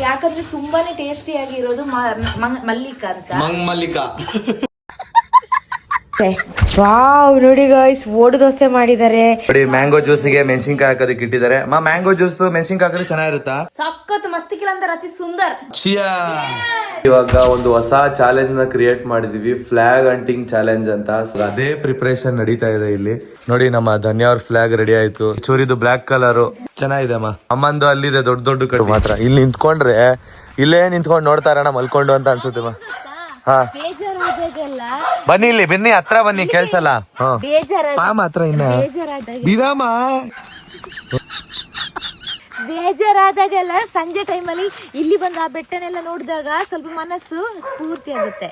ಯಾಕಂದ್ರೆ ತುಂಬಾನೇ ಟೇಸ್ಟಿ ಆಗಿರೋದು ಮಲ್ಲಿಕಾ ಅಂತ. ಮಲ್ಲಿಕಾ ವಾವ್, ನೋಡಿ ಗಾಯ್ಸ್, ಓಡು ದೋಸೆ ಮಾಡಿದ್ದಾರೆ. ನೋಡಿ, ಮ್ಯಾಂಗೋ ಜ್ಯೂಸಿಗೆ ಮೆಣಸಿನ್ಕಾಯಿ ಹಾಕೋದಕ್ಕೆ ಇಟ್ಟಿದ್ದಾರೆ. ಮ್ಯಾಂಗೋ ಜ್ಯೂಸ್ ಮೆಣಸಿನ್ಕಾಯಿ ಹಾಕಿದ್ರೆ ಚೆನ್ನಾಗಿರುತ್ತಾ? ಸಖತ್ ಮಸ್ತಿಕಿಲ್ಲ ಅಂದ್ರೆ ಅತಿ ಸುಂದರ್. ಇವಾಗ ಒಂದು ಹೊಸ ಚಾಲೆಂಜ್ ನ ಕ್ರಿಯೇಟ್ ಮಾಡಿದೀವಿ, ಫ್ಲಾಗ್ ಹಂಟಿಂಗ್ ಚಾಲೆಂಜ್ ಅಂತ. ಅದೇ ಪ್ರಿಪರೇಷನ್ ನಡೀತಾ ಇದೆ ಇಲ್ಲಿ. ನೋಡಿ, ನಮ್ಮ ಧನ್ಯ ಅವ್ರ ಫ್ಲಾಗ್ ರೆಡಿ ಆಯ್ತು. ಚೂರಿದು ಬ್ಲಾಕ್ ಕಲರ್ ಚೆನ್ನಾಗಿದೆ ಅಮ್ಮಂದು ಅಲ್ಲಿದೆ ದೊಡ್ಡ ದೊಡ್ಡ ಕಡೆ ಮಾತ್ರ. ಇಲ್ಲಿ ನಿಂತ್ಕೊಂಡ್ರೆ ಇಲ್ಲೇ ನಿಂತ್ಕೊಂಡು ನೋಡ್ತಾ ಇರೋಣ ಮಲ್ಕೊಂಡು ಅಂತ ಅನ್ಸುತ್ತೆ. ಹಾ, ಬನ್ನಿ, ಇಲ್ಲಿ ಬನ್ನಿ, ಹತ್ರ ಬನ್ನಿ, ಕೇಳ್ಸಲ್ಲ. ಹತ್ರ ಇನ್ನ ಬಿರಾಮ ಬೇಜಾರಾದಾಗೆಲ್ಲ ಸಂಜೆ ಟೈಮಲ್ಲಿ ಇಲ್ಲಿ ಬಂದು ಆ ಬೆಟ್ಟನೆಲ್ಲ ನೋಡಿದಾಗ ಸ್ವಲ್ಪ ಮನಸ್ಸು ಸ್ಫೂರ್ತಿ ಆಗುತ್ತೆ.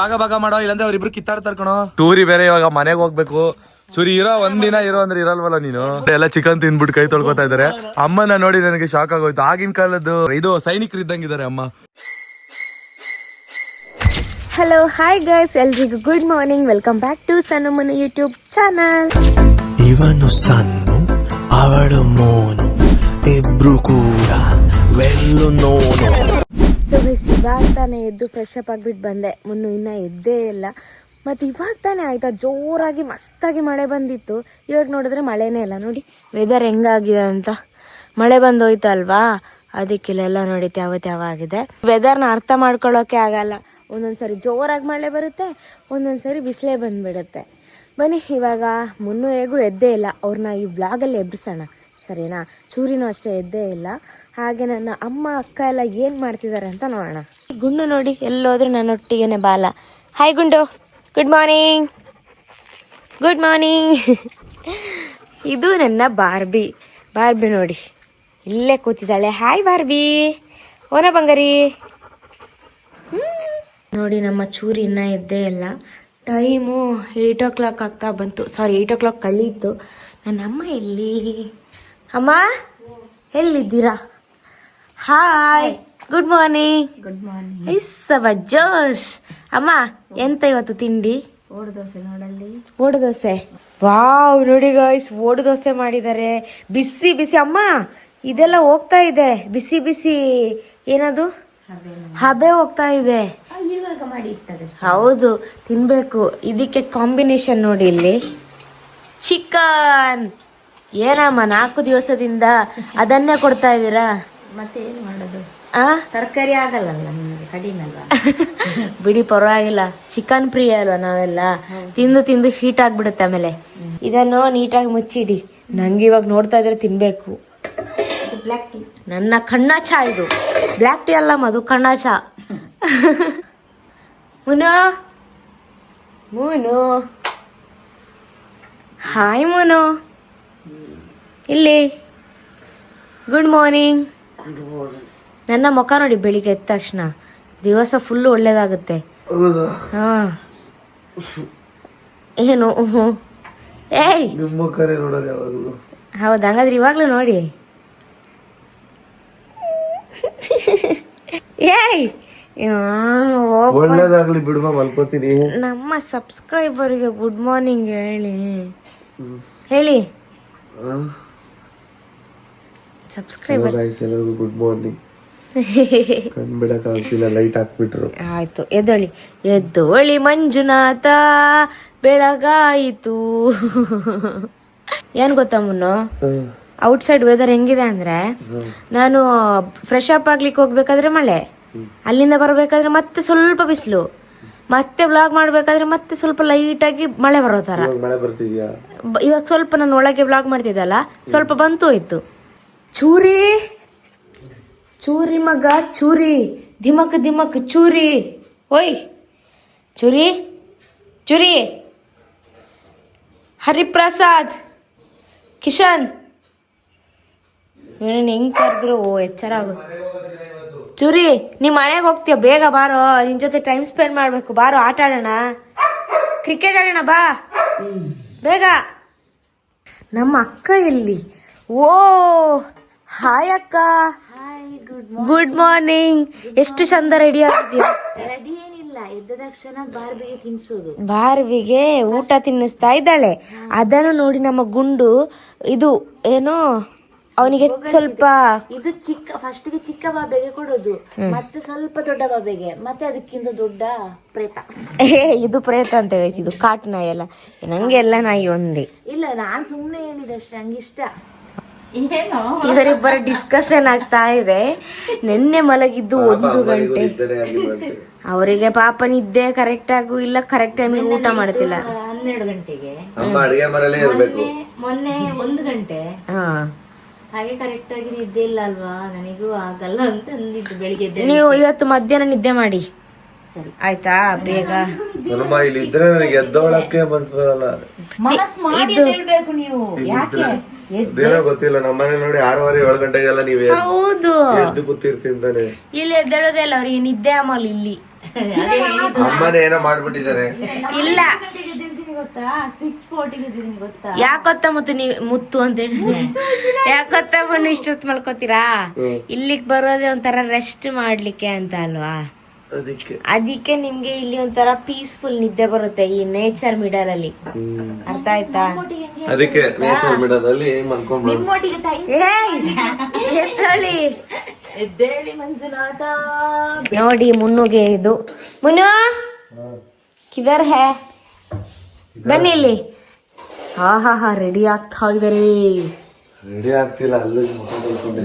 ಭಾಗ ಮಾಡೋ, ಇಲ್ಲಂದ್ರೆ ಅವ್ರಿಬ್ರು ಕಿತ್ತಾಡ್ತಾರ ಕಣೋ. ಟೂರಿ ಬೇರೆ ಇವಾಗ ಮನೆಗೆ ಹೋಗ್ಬೇಕು. ಚೂರಿ ಒಂದಿನ ಇರೋ ಅಂದ್ರೆ ಇರಲ್ವಲ್ಲ ನೀನು. ಎಲ್ಲ ಚಿಕನ್ ತಿಂದ್ಬಿಟ್ಟು ಕೈ ತೊಳ್ಕೊತಾ ಇದಾರೆ. ಅಮ್ಮನ ನೋಡಿ ನನಗೆ ಶಾಕ್ ಆಗೋಯ್ತು. ಆಗಿನ ಕಾಲದ್ದು ಇದು ಸೈನಿಕರು ಇದ್ದಂಗಿದ್ದಾರೆ ಅಮ್ಮ. ಹಲೋ, ಹಾಯ್ ಗೈಸ್, ಎಲ್ರಿಗೂ good morning. Welcome back to ಸಣ್ಣಮ್ಮನ ಯೂಟ್ಯೂಬ್ ಚಾನಲ್. ಇವನು ಸಣ್ಣ, ಅವಳು ಮೋನು, ಇಬ್ರು ಕೂಡ ವೆಲ್ಲು ನೋನು. ಸೊ ಗೈಸ್, ಇವಾಗ ತಾನೇ ಎದ್ದು ಫ್ರೆಶ್ ಅಪ್ ಆಗ್ಬಿಟ್ಟು ಬಂದೆ. ಮುನ್ನು ಇನ್ನ ಎದ್ದೇ ಇಲ್ಲ. ಮತ್ತು ಇವಾಗ ತಾನೇ ಆಯ್ತಾ, ಜೋರಾಗಿ ಮಸ್ತಾಗಿ ಮಳೆ ಬಂದಿತ್ತು. ಇವಾಗ ನೋಡಿದ್ರೆ ಮಳೆನೇ ಇಲ್ಲ. ನೋಡಿ ವೆದರ್ ಹೆಂಗಾಗಿದೆ ಅಂತ. ಮಳೆ ಬಂದೋಯ್ತಲ್ವಾ, ಅದಕ್ಕಿಲ್ಲೆಲ್ಲ ನೋಡಿ ತ್ಯಾವ ಆಗಿದೆ. ವೆದರ್ನ ಅರ್ಥ ಮಾಡ್ಕೊಳ್ಳೋಕೆ ಆಗಲ್ಲ. ಒಂದೊಂದ್ಸರಿ ಜೋರಾಗಿ ಮಳೆ ಬರುತ್ತೆ, ಒಂದೊಂದ್ಸರಿ ಬಿಸಿಲೇ ಬಂದ್ಬಿಡುತ್ತೆ. ಬನ್ನಿ, ಇವಾಗ ಮುನ್ನು ಹೇಗೂ ಎದ್ದೇ ಇಲ್ಲ. ಅವ್ರನ್ನ ಈ ವ್ಲಾಗಲ್ಲಿ ಎಬ್ಬಿಸೋಣ, ಸರಿನಾ? ಚೂರಿನೂ ಅಷ್ಟೇ ಎದ್ದೇ ಇಲ್ಲ. ಹಾಗೆ ನನ್ನ ಅಮ್ಮ ಅಕ್ಕ ಎಲ್ಲ ಏನು ಮಾಡ್ತಿದ್ದಾರೆ ಅಂತ ನೋಡೋಣ. ಗುಂಡು ನೋಡಿ ಎಲ್ಲೋದ್ರೂ ನನ್ನೊಟ್ಟಿಗೆನೆ ಬಾಲ. ಹಾಯ್ ಗುಂಡು, ಗುಡ್ ಮಾರ್ನಿಂಗ್. Good morning. ಇದು ನನ್ನ ಬಾರ್ಬಿ ನೋಡಿ, ಇಲ್ಲೇ ಕೂತಿದ್ದಾಳೆ. ಹಾಯ್ ಬಾರ್ಬಿ, ಓನ ಬಂಗಾರಿ. ನೋಡಿ, ನಮ್ಮ ಚೂರಿ ಇನ್ನೂ ಎದ್ದೇ ಇಲ್ಲ. ಟೈಮು 8 o'clock ಆಗ್ತಾ ಬಂತು. ಸಾರಿ, 8 o'clock ಕಳೀತು. ನನ್ನ ಅಮ್ಮ ಎಲ್ಲಿ? ಅಮ್ಮ ಎಲ್ಲಿದ್ದೀರಾ? Hi, good morning. Good morning. ಇಸ್ಸವ ಜೋಶ್. ಅಮ್ಮ, ಎಂತ ಇವತ್ತು ತಿಂಡಿ? ಓಡು ದೋಸೆ ನೋಡಲ್ಲಿ. ಓಡು ದೋಸೆ. ವಾವ್, ನೋಡಿ ಗಾಯ್ಸ್, ಓಡು ದೋಸೆ ಮಾಡಿದ್ದಾರೆ. ಬಿಸಿ ಬಿಸಿ. ಅಮ್ಮ, ಇದೆಲ್ಲ ಹೋಗ್ತಾ ಇದೆ. ಬಿಸಿ ಬಿಸಿ ಏನದು? ಹಬೆ ಹೋಗ್ತಾ ಇದೆ. ಇವಾಗ ಮಾಡಿ ಇಟ್ಟದೆ. ಹೌದು, ತಿನ್ಬೇಕು. ಇದಕ್ಕೆ ಕಾಂಬಿನೇಷನ್ ನೋಡಿ, ಇಲ್ಲಿ ಚಿಕನ್. ಏನಮ್ಮ 4 ದಿವಸದಿಂದ ಅದನ್ನೇ ಕೊಡ್ತಾ ಇದ್ದೀರಾ? ಮತ್ತೆ ಏನ್ ಮಾಡೋದು? ತರಕಾರಿ ಆಗಲ್ಲ ನಿಮಗೆ, ಕಡಿಮೆ ಅಲ್ವಾ? ಬಿಡಿ, ಪರವಾಗಿಲ್ಲ. ಚಿಕನ್ ಪ್ರಿಯ ಅಲ್ವಾ ನಾವೆಲ್ಲ. ತಿಂದು ಹೀಟ್ ಆಗ್ಬಿಡುತ್ತೆ. ಆಮೇಲೆ ಇದನ್ನು ನೀಟಾಗಿ ಮುಚ್ಚಿಡಿ. ನಂಗೆ ಇವಾಗ ನೋಡ್ತಾ ಇದ್ರೆ ತಿನ್ಬೇಕು. ಬ್ಲ್ಯಾಕ್ ಟೀ, ನನ್ನ ಕಣ್ಣಾಚ ಇದು. ಬ್ಲ್ಯಾಕ್ ಟೀ ಅಲ್ಲ, ಮದು ಕಣ್ಣಾಚ. Moon, hi moon. ಇಲ್ಲಿ ಗುಡ್ ಮಾರ್ನಿಂಗ್. ನನ್ನ ಮುಖ ನೋಡಿ, ಬೆಳಿಗ್ಗೆ ಎದ್ದ ತಕ್ಷಣ ದಿವಸ ಫುಲ್ ಒಳ್ಳೇದಾಗುತ್ತೆ. ಹಾ, ಏನು? ಏಯ್, ಹೌದು, ಹಂಗಾದ್ರೆ ಇವಾಗ್ಲೂ ನೋಡಿ. ಏಯ್, ಒಳ್ಳೇದಾಗ್ಲಿ ಬಿಡುವ, ಮಲ್ಕೋತೀನಿ. ನಮ್ಮ ಸಬ್ಸ್ಕ್ರೈಬರ್ಗೆ ಗುಡ್ ಮಾರ್ನಿಂಗ್ ಹೇಳಿ. ಸಬ್ಸ್ಕ್ರೈಬರ್ ಎಲ್ಲರಿಗೂ ಗುಡ್ ಮಾರ್ನಿಂಗ್. ಕಣ್ಬಿಡಕ್ಕಾಗ್ತಿಲ್ಲ, ಲೈಟ್ ಹಾಕ್ಬಿಟ್ರು. ಆಯ್ತು, ಎದ್ದೋಳಿ ಮಂಜುನಾಥ, ಬೆಳಗಾಯಿತು. ಏನ್ ಗೊತ್ತಾ ಮುನ್ನು, ಔಟ್ ಸೈಡ್ ವೆದರ್ ಹೆಂಗಿದೆ ಅಂದ್ರೆ, ನಾನು ಫ್ರೆಶ್ ಅಪ್ ಆಗ್ಲಿಕ್ಕೆ ಹೋಗ್ಬೇಕಾದ್ರೆ ಮಳೆ, ಅಲ್ಲಿಂದ ಬರ್ಬೇಕಾದ್ರೆ ಮತ್ತೆ ಸ್ವಲ್ಪ ಬಿಸಿಲು, ಮತ್ತೆ ವ್ಲಾಗ್ ಮಾಡ್ಬೇಕಾದ್ರೆ ಮತ್ತೆ ಸ್ವಲ್ಪ ಲೈಟ್ ಆಗಿ ಮಳೆ ಬರೋ ತರ. ಇವಾಗ ಸ್ವಲ್ಪ ನಾನು ಒಳಗೆ ವ್ಲಾಗ್ ಮಾಡ್ತಿದ್ದಲ್ಲ, ಸ್ವಲ್ಪ ಬಂತು ಹೋಯ್ತು. ಚೂರಿ ಮಗ ಚೂರಿ, ಧಿಮಕ್ ಧಿಮಕ್ ಚೂರಿ. ಓಯ್ ಚೂರಿ, ಹರಿಪ್ರಸಾದ್, ಕಿಶನ್, ಇವನನ್ನ ಹೆಂಗ್ ಕರೆದ್ರು ಎಚ್ಚರ ಆಗುತ್ತೆ. ಚೂರಿ, ನೀವ್ ಮನೆಗೆ ಹೋಗ್ತೀಯ, ಬೇಗ ಬಾರೋ. ನಿನ್ ಜೊತೆ ಟೈಮ್ ಸ್ಪೆಂಡ್ ಮಾಡ್ಬೇಕು. ಬಾರೋ, ಆಟ ಆಡೋಣ, ಕ್ರಿಕೆಟ್ ಆಡೋಣ, ಬಾ ಬೇಗ. ನಮ್ಮ ಅಕ್ಕ ಎಲ್ಲಿ? ಓ, ಹಾಯ್ ಅಕ್ಕ. Good morning. ಎಷ್ಟು ಚಂದ ರೆಡಿ ಆಗಿದ್ದೀಯ? ರೆಡಿ ಏನಿಲ್ಲ, ಎದ್ದ ತಕ್ಷಣ ಬಾರ್ಬಿಗೆ ತಿನ್ಸೋದು. ಬಾರ್ವಿಗೆ ಊಟ ತಿನ್ನಿಸ್ತಾ ಇದ್ದಾಳೆ. ಅದನ್ನು ನೋಡಿ ನಮ್ಮ ಗುಂಡು ಇದು ಏನೋ ಅವನಿಗೆ ಸ್ವಲ್ಪ ಇದು ಫಸ್ಟ್ಗೆ ಚಿಕ್ಕ ಬಾಬೆಗೆ ಕೊಡೋದು, ಮತ್ತೆ ಸ್ವಲ್ಪ ದೊಡ್ಡ ಬಾಬೆಗೆ, ಮತ್ತೆ ಅದಕ್ಕಿಂತ ದೊಡ್ಡ ಪ್ರೇತ. ಇದು ಪ್ರೇತ ಅಂತ guys, ಇದು ಕಾಟು ನಾಯಿ ಅಲ್ಲ, ನಂಗೆ ಎಲ್ಲ ನಾಯಿ ಒಂದೇ. ಇಲ್ಲ, ನಾನ್ ಸುಮ್ನೆ ಹೇಳಿದಷ್ಟೇ, ನಂಗಿಷ್ಟ. ಇವರಿಬ್ಬರ ಡಿಸ್ಕಷನ್ ಆಗ್ತಾ ಇದೆ. ನಿನ್ನೆ ಮಲಗಿದ್ದು 1 ಗಂಟೆ. ಅವರಿಗೆ ಪಾಪ ನಿದ್ದೆ ಕರೆಕ್ಟ್ ಆಗು ಇಲ್ಲ, ಕರೆಕ್ಟ್ ಟೈಮಿಗೆ ಊಟ ಮಾಡ್ತಿಲ್ಲ. 12 ಗಂಟೆಗೆ ಅಡಿಗೆ ಮನೆಯಲ್ಲೇ ಇರ್ಬೇಕು. ಮೊನ್ನೆ 1 ಗಂಟೆ ಹಾ, ಹಾಗೆ ಕರೆಕ್ಟ್ ಆಗಿ ನಿದ್ದೆ ಇಲ್ಲ ಅಲ್ವಾ, ನನಗೂ ಆಗಲ್ಲ ಅಂತ ಅಂದಿದ್ದು ಬೆಳಿಗ್ಗೆ ಎದ್ದು. ನೀವು ಇವತ್ತು ಮಧ್ಯಾಹ್ನ ನಿದ್ದೆ ಮಾಡಿ ಸರಿ ಆಯ್ತಾ, ಬೇಗ. ಇಲ್ಲಿ ಇದ್ರೆ ನನಗೆ ಎದ್ದೋಳಕ್ಕೆ ಮನ್ಸು ಬರಲ್ಲ. ಮನಸ್ ಮಾಡಿ ಹೇಳ್ಬೇಕು ನೀವು. ಯಾಕೆ ಅದೇನೋ ಗೊತ್ತಿಲ್ಲ, ನಮ್ಮನೆ ನೋಡಿ 6:30-7 ಗಂಟೆಗೆಲ್ಲ ನೀವೇ ಹೌದು, ಎದ್ದು ಕೂತಿರ್ತಿಂತಾನೆ. ಇಲ್ಲಿ ಎದ್ದೇಳೋದೇ ಇಲ್ಲ, ಅವ್ರಿಗೆ ನಿದ್ದೆ ಅಮ್ಮಲ್ಲ ಇಲ್ಲಿ. ಅಮ್ಮನೇ ಏನೋ ಮಾಡ್ಬಿಟ್ಟಿದ್ದಾರೆ. ಇಲ್ಲ, ಗೊತ್ತಾ 6:40 ಗೊತ್ತಾ? ಯಾಕೊತ್ತ ಮುತ್ತು ಅಂತ ಹೇಳಿ ಯಾಕೊತ್ತ ಬನ್ನು ಇಷ್ಟೊತ್ತು ಮಲ್ಕೋತೀರಾ? ಇಲ್ಲಿಗ್ ಬರೋದೇ ಒಂಥರ ರೆಸ್ಟ್ ಮಾಡ್ಲಿಕ್ಕೆ ಅಂತ ಅಲ್ವಾ, ಅದಕ್ಕೆ ನಿಮ್ಗೆ ಇಲ್ಲಿ ಒಂಥರ ಪೀಸ್ಫುಲ್ ನಿದ್ದೆ ಬರುತ್ತೆ ಈ ನೇಚರ್ ಮಿಡಲ್ ಅಲ್ಲಿ. ಅರ್ಥ ಆಯ್ತಾ? ಅದಕ್ಕೆ ನೇಚರ್ ಮಿಡಲ್ ಮಲ್ಕೊಂಡ್ಬಿಡೋದು. ನಿಮ್ಮೊಟ್ಟಿಗೆ ಟೈಮ್ ಎದ್ದೇಳಿ ಎದ್ದೇಳಿ ಮಂಜುನಾಥ. ನೋಡಿ ಮುನ್ನುಗೆ ಇದು, ಮುನ್ನು ಕಿದರ್ ಹೇ, ಬನ್ನಿ ಇಲ್ಲಿ. ಹಾ ರೆಡಿ ಆಗ್ತಾ ಇದಾರೆ. ರೆಡಿ ಆಗ್ತಿಲ್ಲ, ಅಲ್ಲೂ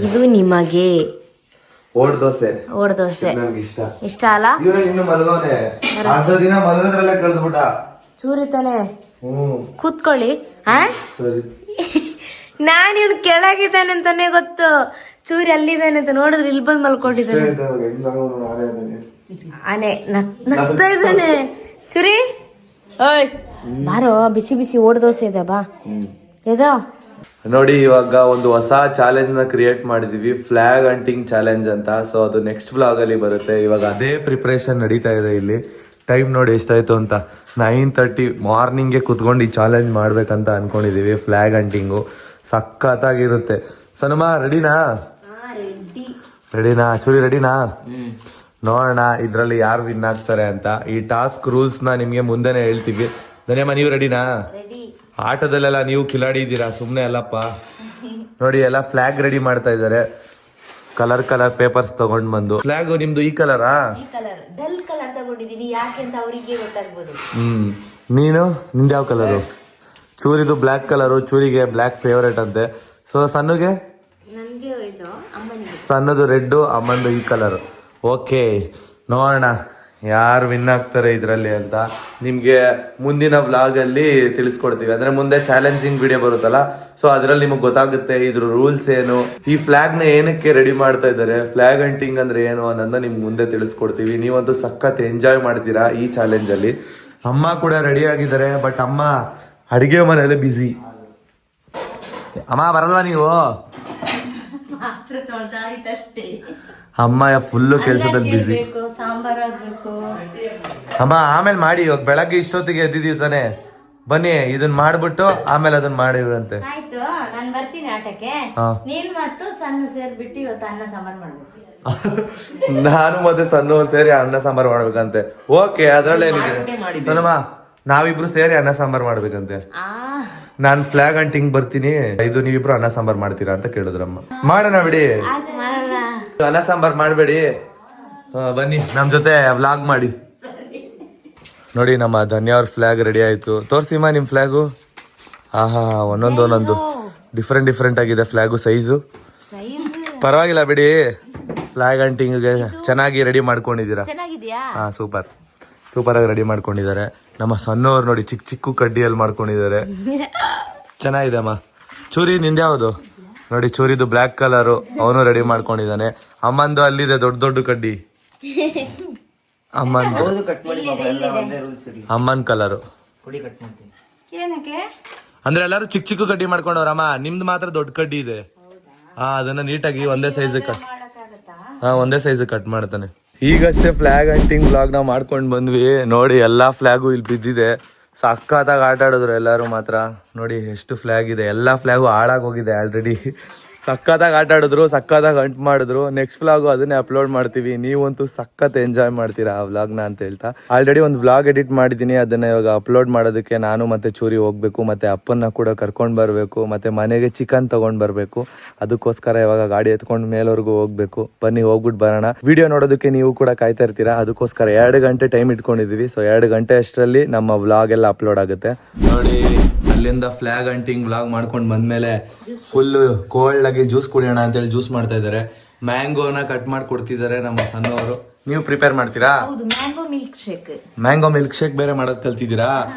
ಇದು ನಿಮಗೆ ಓಡ್ ದೋಸೆ. ನಂಗೆ ಇಷ್ಟ ಅಲ್ಲ? ಇನ್ನು ಮಲಗೋನೆ, ಅರ್ಧ ದಿನ ಮಲಗೋದ್ರಲ್ಲೇ ಕಳೆದ್ಬಿಟ್ಟ. ಚೂರಿ ತಾನೆ ಕೂತ್ಕೊಳ್ಳಿ. ಸರಿ, ನಾನ್ ಇವ್ನು ಕೆಳಗಿದ್ದಾನೆ ಅಂತಾನೆ ಗೊತ್ತು, ಚೂರಿ ಅಲ್ಲಿದ್ದಾನೆ ಅಂತ ನೋಡಿದ್ರೆ ಇಲ್ಲಿ ಬಂದ್ ಮಲ್ಕೊಂಡಿದ್ದಾನೆ. ಆನೆ ನಗ್ತಾ ಇದ್ದಾನೆ. ಚೂರಿ ಓಯ್ ಬಾರೋ, ಬಿಸಿ ಬಿಸಿ ಓಡ್ ದೋಸೆ ಇದೆ, ಬಾ ಎದೋ. ನೋಡಿ, ಇವಾಗ ಒಂದು ಹೊಸ ಚಾಲೆಂಜ್ ನ ಕ್ರಿಯೇಟ್ ಮಾಡಿದೀವಿ, ಫ್ಲಾಗ್ ಹಂಟಿಂಗ್ ಚಾಲೆಂಜ್ ಅಂತ. ಸೊ ಅದು ನೆಕ್ಸ್ಟ್ ವ್ಲಾಗ್ ಅಲ್ಲಿ ಬರುತ್ತೆ. ಇವಾಗ ಅದೇ ಪ್ರಿಪರೇಷನ್ ನಡೀತಾ ಇದೆ ಇಲ್ಲಿ. ಟೈಮ್ ನೋಡಿ ಎಷ್ಟಾಯ್ತು ಅಂತ, 9:30 ಮಾರ್ನಿಂಗ್ಗೆ ಕುತ್ಕೊಂಡು ಈ ಚಾಲೆಂಜ್ ಮಾಡ್ಬೇಕಂತ ಅನ್ಕೊಂಡಿದೀವಿ. Flag hunting ಸಖತ್ತಾಗಿರುತ್ತೆ. ಸನಮಾ ರೆಡಿನಾ? ಚೂರಿ ರೆಡಿನಾ? ನೋಡೋಣ ಇದ್ರಲ್ಲಿ ಯಾರು ವಿನ್ ಆಗ್ತಾರೆ ಅಂತ. ಈ ಟಾಸ್ಕ್ ರೂಲ್ಸ್ ನ ನಿಮ್ಗೆ ಮುಂದೆನೆ ಹೇಳ್ತೀವಿ. ಧನ್ಯಮ್ಮ, ನೀವು ರೆಡಿನಾ? ಆಟದಲ್ಲೆಲ್ಲ ನೀವು ಕಿಲಾಡಿ ಇದ್ದೀರಾ, ಸುಮ್ಮನೆ ಅಲ್ಲಪ್ಪ. ನೋಡಿ, ಎಲ್ಲ ಫ್ಲಾಗ್ ರೆಡಿ ಮಾಡ್ತಾ ಇದ್ದಾರೆ. ಕಲರ್ ಪೇಪರ್ಸ್ ತಗೊಂಡ್ ಬಂದು. ಫ್ಲಾಗ್ ನಿಮ್ದು ಈ ಕಲರಾ? ಡಲ್ ಕಲರ್ ತಗೊಂಡಿದೀನಿ, ಯಾಕೆ ಅಂತ ಅವರಿಗೆ ಗೊತ್ತಾಗ್ಬೋದು. ನಿಂದ ಯಾವ ಕಲರು? ಚೂರಿದು ಬ್ಲ್ಯಾಕ್ ಕಲರು, ಚೂರಿಗೆ ಬ್ಲ್ಯಾಕ್ ಫೇವರೇಟ್ ಅಂತೆ. ಸೊ ಸನ್ನುಗೆ? ಸಣ್ಣದು ರೆಡ್, ಅಮ್ಮಂದು ಈ ಕಲರ್. ಓಕೆ, ನೋಡೋಣ ಯಾರು ವಿನ್ ಆಗ್ತಾರೆ ಇದರಲ್ಲಿ ಅಂತ ನಿಮ್ಗೆ ಮುಂದಿನ ವ್ಲಾಗ್ ಅಲ್ಲಿ ತಿಳಿಸ್ಕೊಡ್ತೀವಿ. ಅಂದ್ರೆ ಮುಂದೆ ಚಾಲೆಂಜಿಂಗ್ ವಿಡಿಯೋ ಬರುತ್ತಲ್ಲ, ಸೊ ಅದ್ರಲ್ಲಿ ನಿಮಗೆ ಗೊತ್ತಾಗುತ್ತೆ ಇದ್ರ ರೂಲ್ಸ್ ಏನು, ಈ ಫ್ಲಾಗ್ ನ ಏನಕ್ಕೆ ರೆಡಿ ಮಾಡ್ತಾ ಇದ್ದಾರೆ, ಫ್ಲಾಗ್ ಹಂಟಿಂಗ್ ಅಂದ್ರೆ ಏನು ಅನ್ನೋದನ್ನ ನಿಮ್ಗೆ ಮುಂದೆ ತಿಳಿಸ್ಕೊಡ್ತೀವಿ. ನೀವಂತೂ ಸಖತ್ ಎಂಜಾಯ್ ಮಾಡ್ತೀರಾ ಈ ಚಾಲೆಂಜ್ ಅಲ್ಲಿ. ಅಮ್ಮ ಕೂಡ ರೆಡಿ ಆಗಿದ್ದಾರೆ, ಬಟ್ ಅಮ್ಮ ಅಡಿಗೆ ಮನೆಯಲ್ಲೇ ಬಿಸಿ. ಅಮ್ಮ ಬರಲ್ವಾ ನೀವು? ಅಮ್ಮ ಫುಲ್ಲು ಕೆಲಸದಲ್ಲಿ ಬಿಸಿ. ಸಾಂಬಾರ್ ಆಗ್ಬೇಕು ಅಮ್ಮ, ಆಮೇಲೆ ಮಾಡಿ. ಇವಾಗ ಬೆಳಗ್ಗೆ ಇಷ್ಟೊತ್ತಿಗೆ ಎದ್ದಿದೀವಿ ತಾನೆ, ಬನ್ನಿ ಇದನ್ನ ಮಾಡ್ಬಿಟ್ಟು ಆಮೇಲೆ ಅದನ್ನ ಮಾಡಿವ್ರಂತೆ. ಆಯ್ತು, ನಾನ್ ಬರ್ತೀನಿ ಆಟಕ್ಕೆ. ನೀನ್ ಮತ್ತು ಸಣ್ಣ ಸೇರ್ಬಿಟ್ಟು ಇವತ್ತು ಅನ್ನ ಸಾಂಬಾರ್ ಮಾಡ್ಬೇಕು. ನಾನು ಮತ್ತೆ ಸಣ್ಣವ್ರು ಸೇರಿ ಅನ್ನ ಸಾಂಬಾರ್ ಮಾಡ್ಬೇಕಂತೆ. ಓಕೆ, ಅದ್ರಲ್ಲೇನಿದೆ ಸನಮ್ಮ, ನಾವಿಬ್ರು ಸೇರಿ ಅನ್ನ ಸಾಂಬಾರ್ ಮಾಡ್ಬೇಕಂತೆ. ನಾನ್ ಫ್ಲಾಗ್ ಹಂಟಿಂಗ್ ಬರ್ತೀನಿ, ಇದು ನೀವಿಬ್ರು ಅನ್ನ ಸಾಂಬಾರ್ ಮಾಡ್ತೀರಾ ಅಂತ ಕೇಳಿದ್ರಮ್ಮ. ಮಾಡೋಣ ಬಿಡಿ, ಅನ್ನ ಸಾಂಬಾರ್ ಮಾಡ್ಬೇಡಿ, ಬನ್ನಿ ನಮ್ ಜೊತೆ ವ್ಲಾಗ್ ಮಾಡಿ. ನೋಡಿ, ನಮ್ಮ ಧನ್ಯ ಅವ್ರ ಫ್ಲಾಗ್ ರೆಡಿ ಆಯ್ತು. ತೋರ್ಸಿಮ್ಮ ನಿಮ್ ಫ್ಲಾಗು. ಆಹಾ, ಒಂದೊಂದು ಡಿಫ್ರೆಂಟ್ ಆಗಿದೆ ಫ್ಲಾಗು, ಸೈಜು. ಪರವಾಗಿಲ್ಲ ಬಿಡಿ, ಫ್ಲಾಗ್ ಹಂಟಿಂಗ್ಗೆ ಚೆನ್ನಾಗಿ ರೆಡಿ ಮಾಡ್ಕೊಂಡಿದ್ದೀರಾ. ಹಾ, ಸೂಪರ್ ಆಗಿ ರೆಡಿ ಮಾಡ್ಕೊಂಡಿದ್ದಾರೆ. ನಮ್ಮ ಸಣ್ಣವ್ರು ನೋಡಿ ಚಿಕ್ಕ ಕಡ್ಡಿಯಲ್ಲಿ ಮಾಡ್ಕೊಂಡಿದ್ದಾರೆ, ಚೆನ್ನಾಗಿದೆ ಅಮ್ಮ. ಚೂರಿ ನಿಂದ ಯಾವುದು? ನೋಡಿ, ಚೂರಿದು ಬ್ಲ್ಯಾಕ್ ಕಲರು, ಅವನು ರೆಡಿ ಮಾಡ್ಕೊಂಡಿದ್ದಾನೆ. ಅಮ್ಮಂದು ಅಲ್ಲಿದೆ ದೊಡ್ಡ ಕಡ್ಡಿ, ಅಮ್ಮನ್ ಕಲರು. ಅಂದ್ರೆ ಎಲ್ಲಾರು ಚಿಕ್ಕ ಕಡ್ಡಿ ಮಾಡ್ಕೊಂಡವ್ರಮ್ಮ, ನಿಮ್ದು ಮಾತ್ರ ದೊಡ್ಡ ಕಡ್ಡಿ ಇದೆ. ಅದನ್ನ ನೀಟಾಗಿ ಒಂದೇ ಸೈಜ್ ಕಟ್ ಮಾಡ್ತಾನೆ. ಈಗಷ್ಟೇ ಫ್ಲಾಗ್ ಹಂಟಿಂಗ್ ವ್ಲಾಗ್ ನಾವು ಮಾಡ್ಕೊಂಡು ಬಂದ್ವಿ. ನೋಡಿ, ಎಲ್ಲಾ ಫ್ಲಾಗು ಇಲ್ಲಿ ಬಿದ್ದಿದೆ. ಸಖತ್ತಾಗಿ ಆಟ ಆಡಿದ್ರು ಎಲ್ಲರೂ ಮಾತ್ರ. ನೋಡಿ ಎಷ್ಟು ಫ್ಲಾಗ್ ಇದೆ, ಎಲ್ಲಾ ಫ್ಲಾಗು ಹಾಳಾಗೋಗಿದೆ ಆಲ್ರೆಡಿ. ಸಕ್ಕತ್ತಾಗಿ ಆಟ ಆಡಿದ್ರು, ಸಕ್ಕತ್ತಾಗಿ ಅಂಟ್ ಮಾಡಿದ್ರು. ನೆಕ್ಸ್ಟ್ ವ್ಲಾಗು ಅದನ್ನೇ ಅಪ್ಲೋಡ್ ಮಾಡ್ತೀವಿ. ನೀವಂತೂ ಸಖತ್ ಎಂಜಾಯ್ ಮಾಡ್ತೀರಾ ಆ ವ್ಲಾಗ್ನ ಅಂತ ಹೇಳ್ತಾ, ಆಲ್ರೆಡಿ ಒಂದು ವ್ಲಾಗ್ ಎಡಿಟ್ ಮಾಡಿದ್ದೀನಿ. ಅದನ್ನ ಇವಾಗ ಅಪ್ಲೋಡ್ ಮಾಡೋದಕ್ಕೆ ನಾನು ಮತ್ತೆ ಚೂರಿ ಹೋಗ್ಬೇಕು, ಮತ್ತೆ ಅಪ್ಪನ್ನ ಕೂಡ ಕರ್ಕೊಂಡು ಬರಬೇಕು, ಮತ್ತೆ ಮನೆಗೆ ಚಿಕನ್ ತಗೊಂಡ್ ಬರಬೇಕು. ಅದಕ್ಕೋಸ್ಕರ ಇವಾಗ ಗಾಡಿ ಎತ್ಕೊಂಡು ಮೇಲವರೆಗೂ ಹೋಗ್ಬೇಕು. ಬನ್ನಿ ಹೋಗ್ಬಿಟ್ಟು ಬರೋಣ. ವಿಡಿಯೋ ನೋಡೋದಕ್ಕೆ ನೀವು ಕೂಡ ಕಾಯ್ತಾ ಇರ್ತೀರಾ. ಅದಕ್ಕೋಸ್ಕರ 2 ಗಂಟೆ ಟೈಮ್ ಇಟ್ಕೊಂಡಿದೀವಿ. ಸೊ 2 ಗಂಟೆ ಅಷ್ಟರಲ್ಲಿ ನಮ್ಮ ವ್ಲಾಗ್ ಎಲ್ಲ ಅಪ್ಲೋಡ್ ಆಗುತ್ತೆ. ನೋಡಿ, ಅಲ್ಲಿಂದ ಫ್ಲಾಗ್ ಹಂಟಿಂಗ್ ವ್ಲಾಗ್ ಮಾಡ್ಕೊಂಡು ಬಂದ್ಮೇಲೆ ಫುಲ್ ಕೋಲ್ಡ್ ಆಗಿ ಜ್ಯೂಸ್ ಕುಡಿಯೋಣ ಅಂತೇಳಿ ಜ್ಯೂಸ್ ಮಾಡ್ತಾ ಇದ್ದಾರೆ. ಮ್ಯಾಂಗೋನ ಕಟ್ ಮಾಡಿ ಕೊಡ್ತಿದ್ದಾರೆ ನಮ್ಮ ಸಣ್ಣವರು. ನೀವು ಪ್ರಿಪೇರ್ ಮಾಡ್ತೀರಾ? ಹೌದು, mango milk shake. Mango milk shake ಬೇರೆ ಮಾಡೋದ್ ಕಲ್ತಿದ್ದೀರಾ?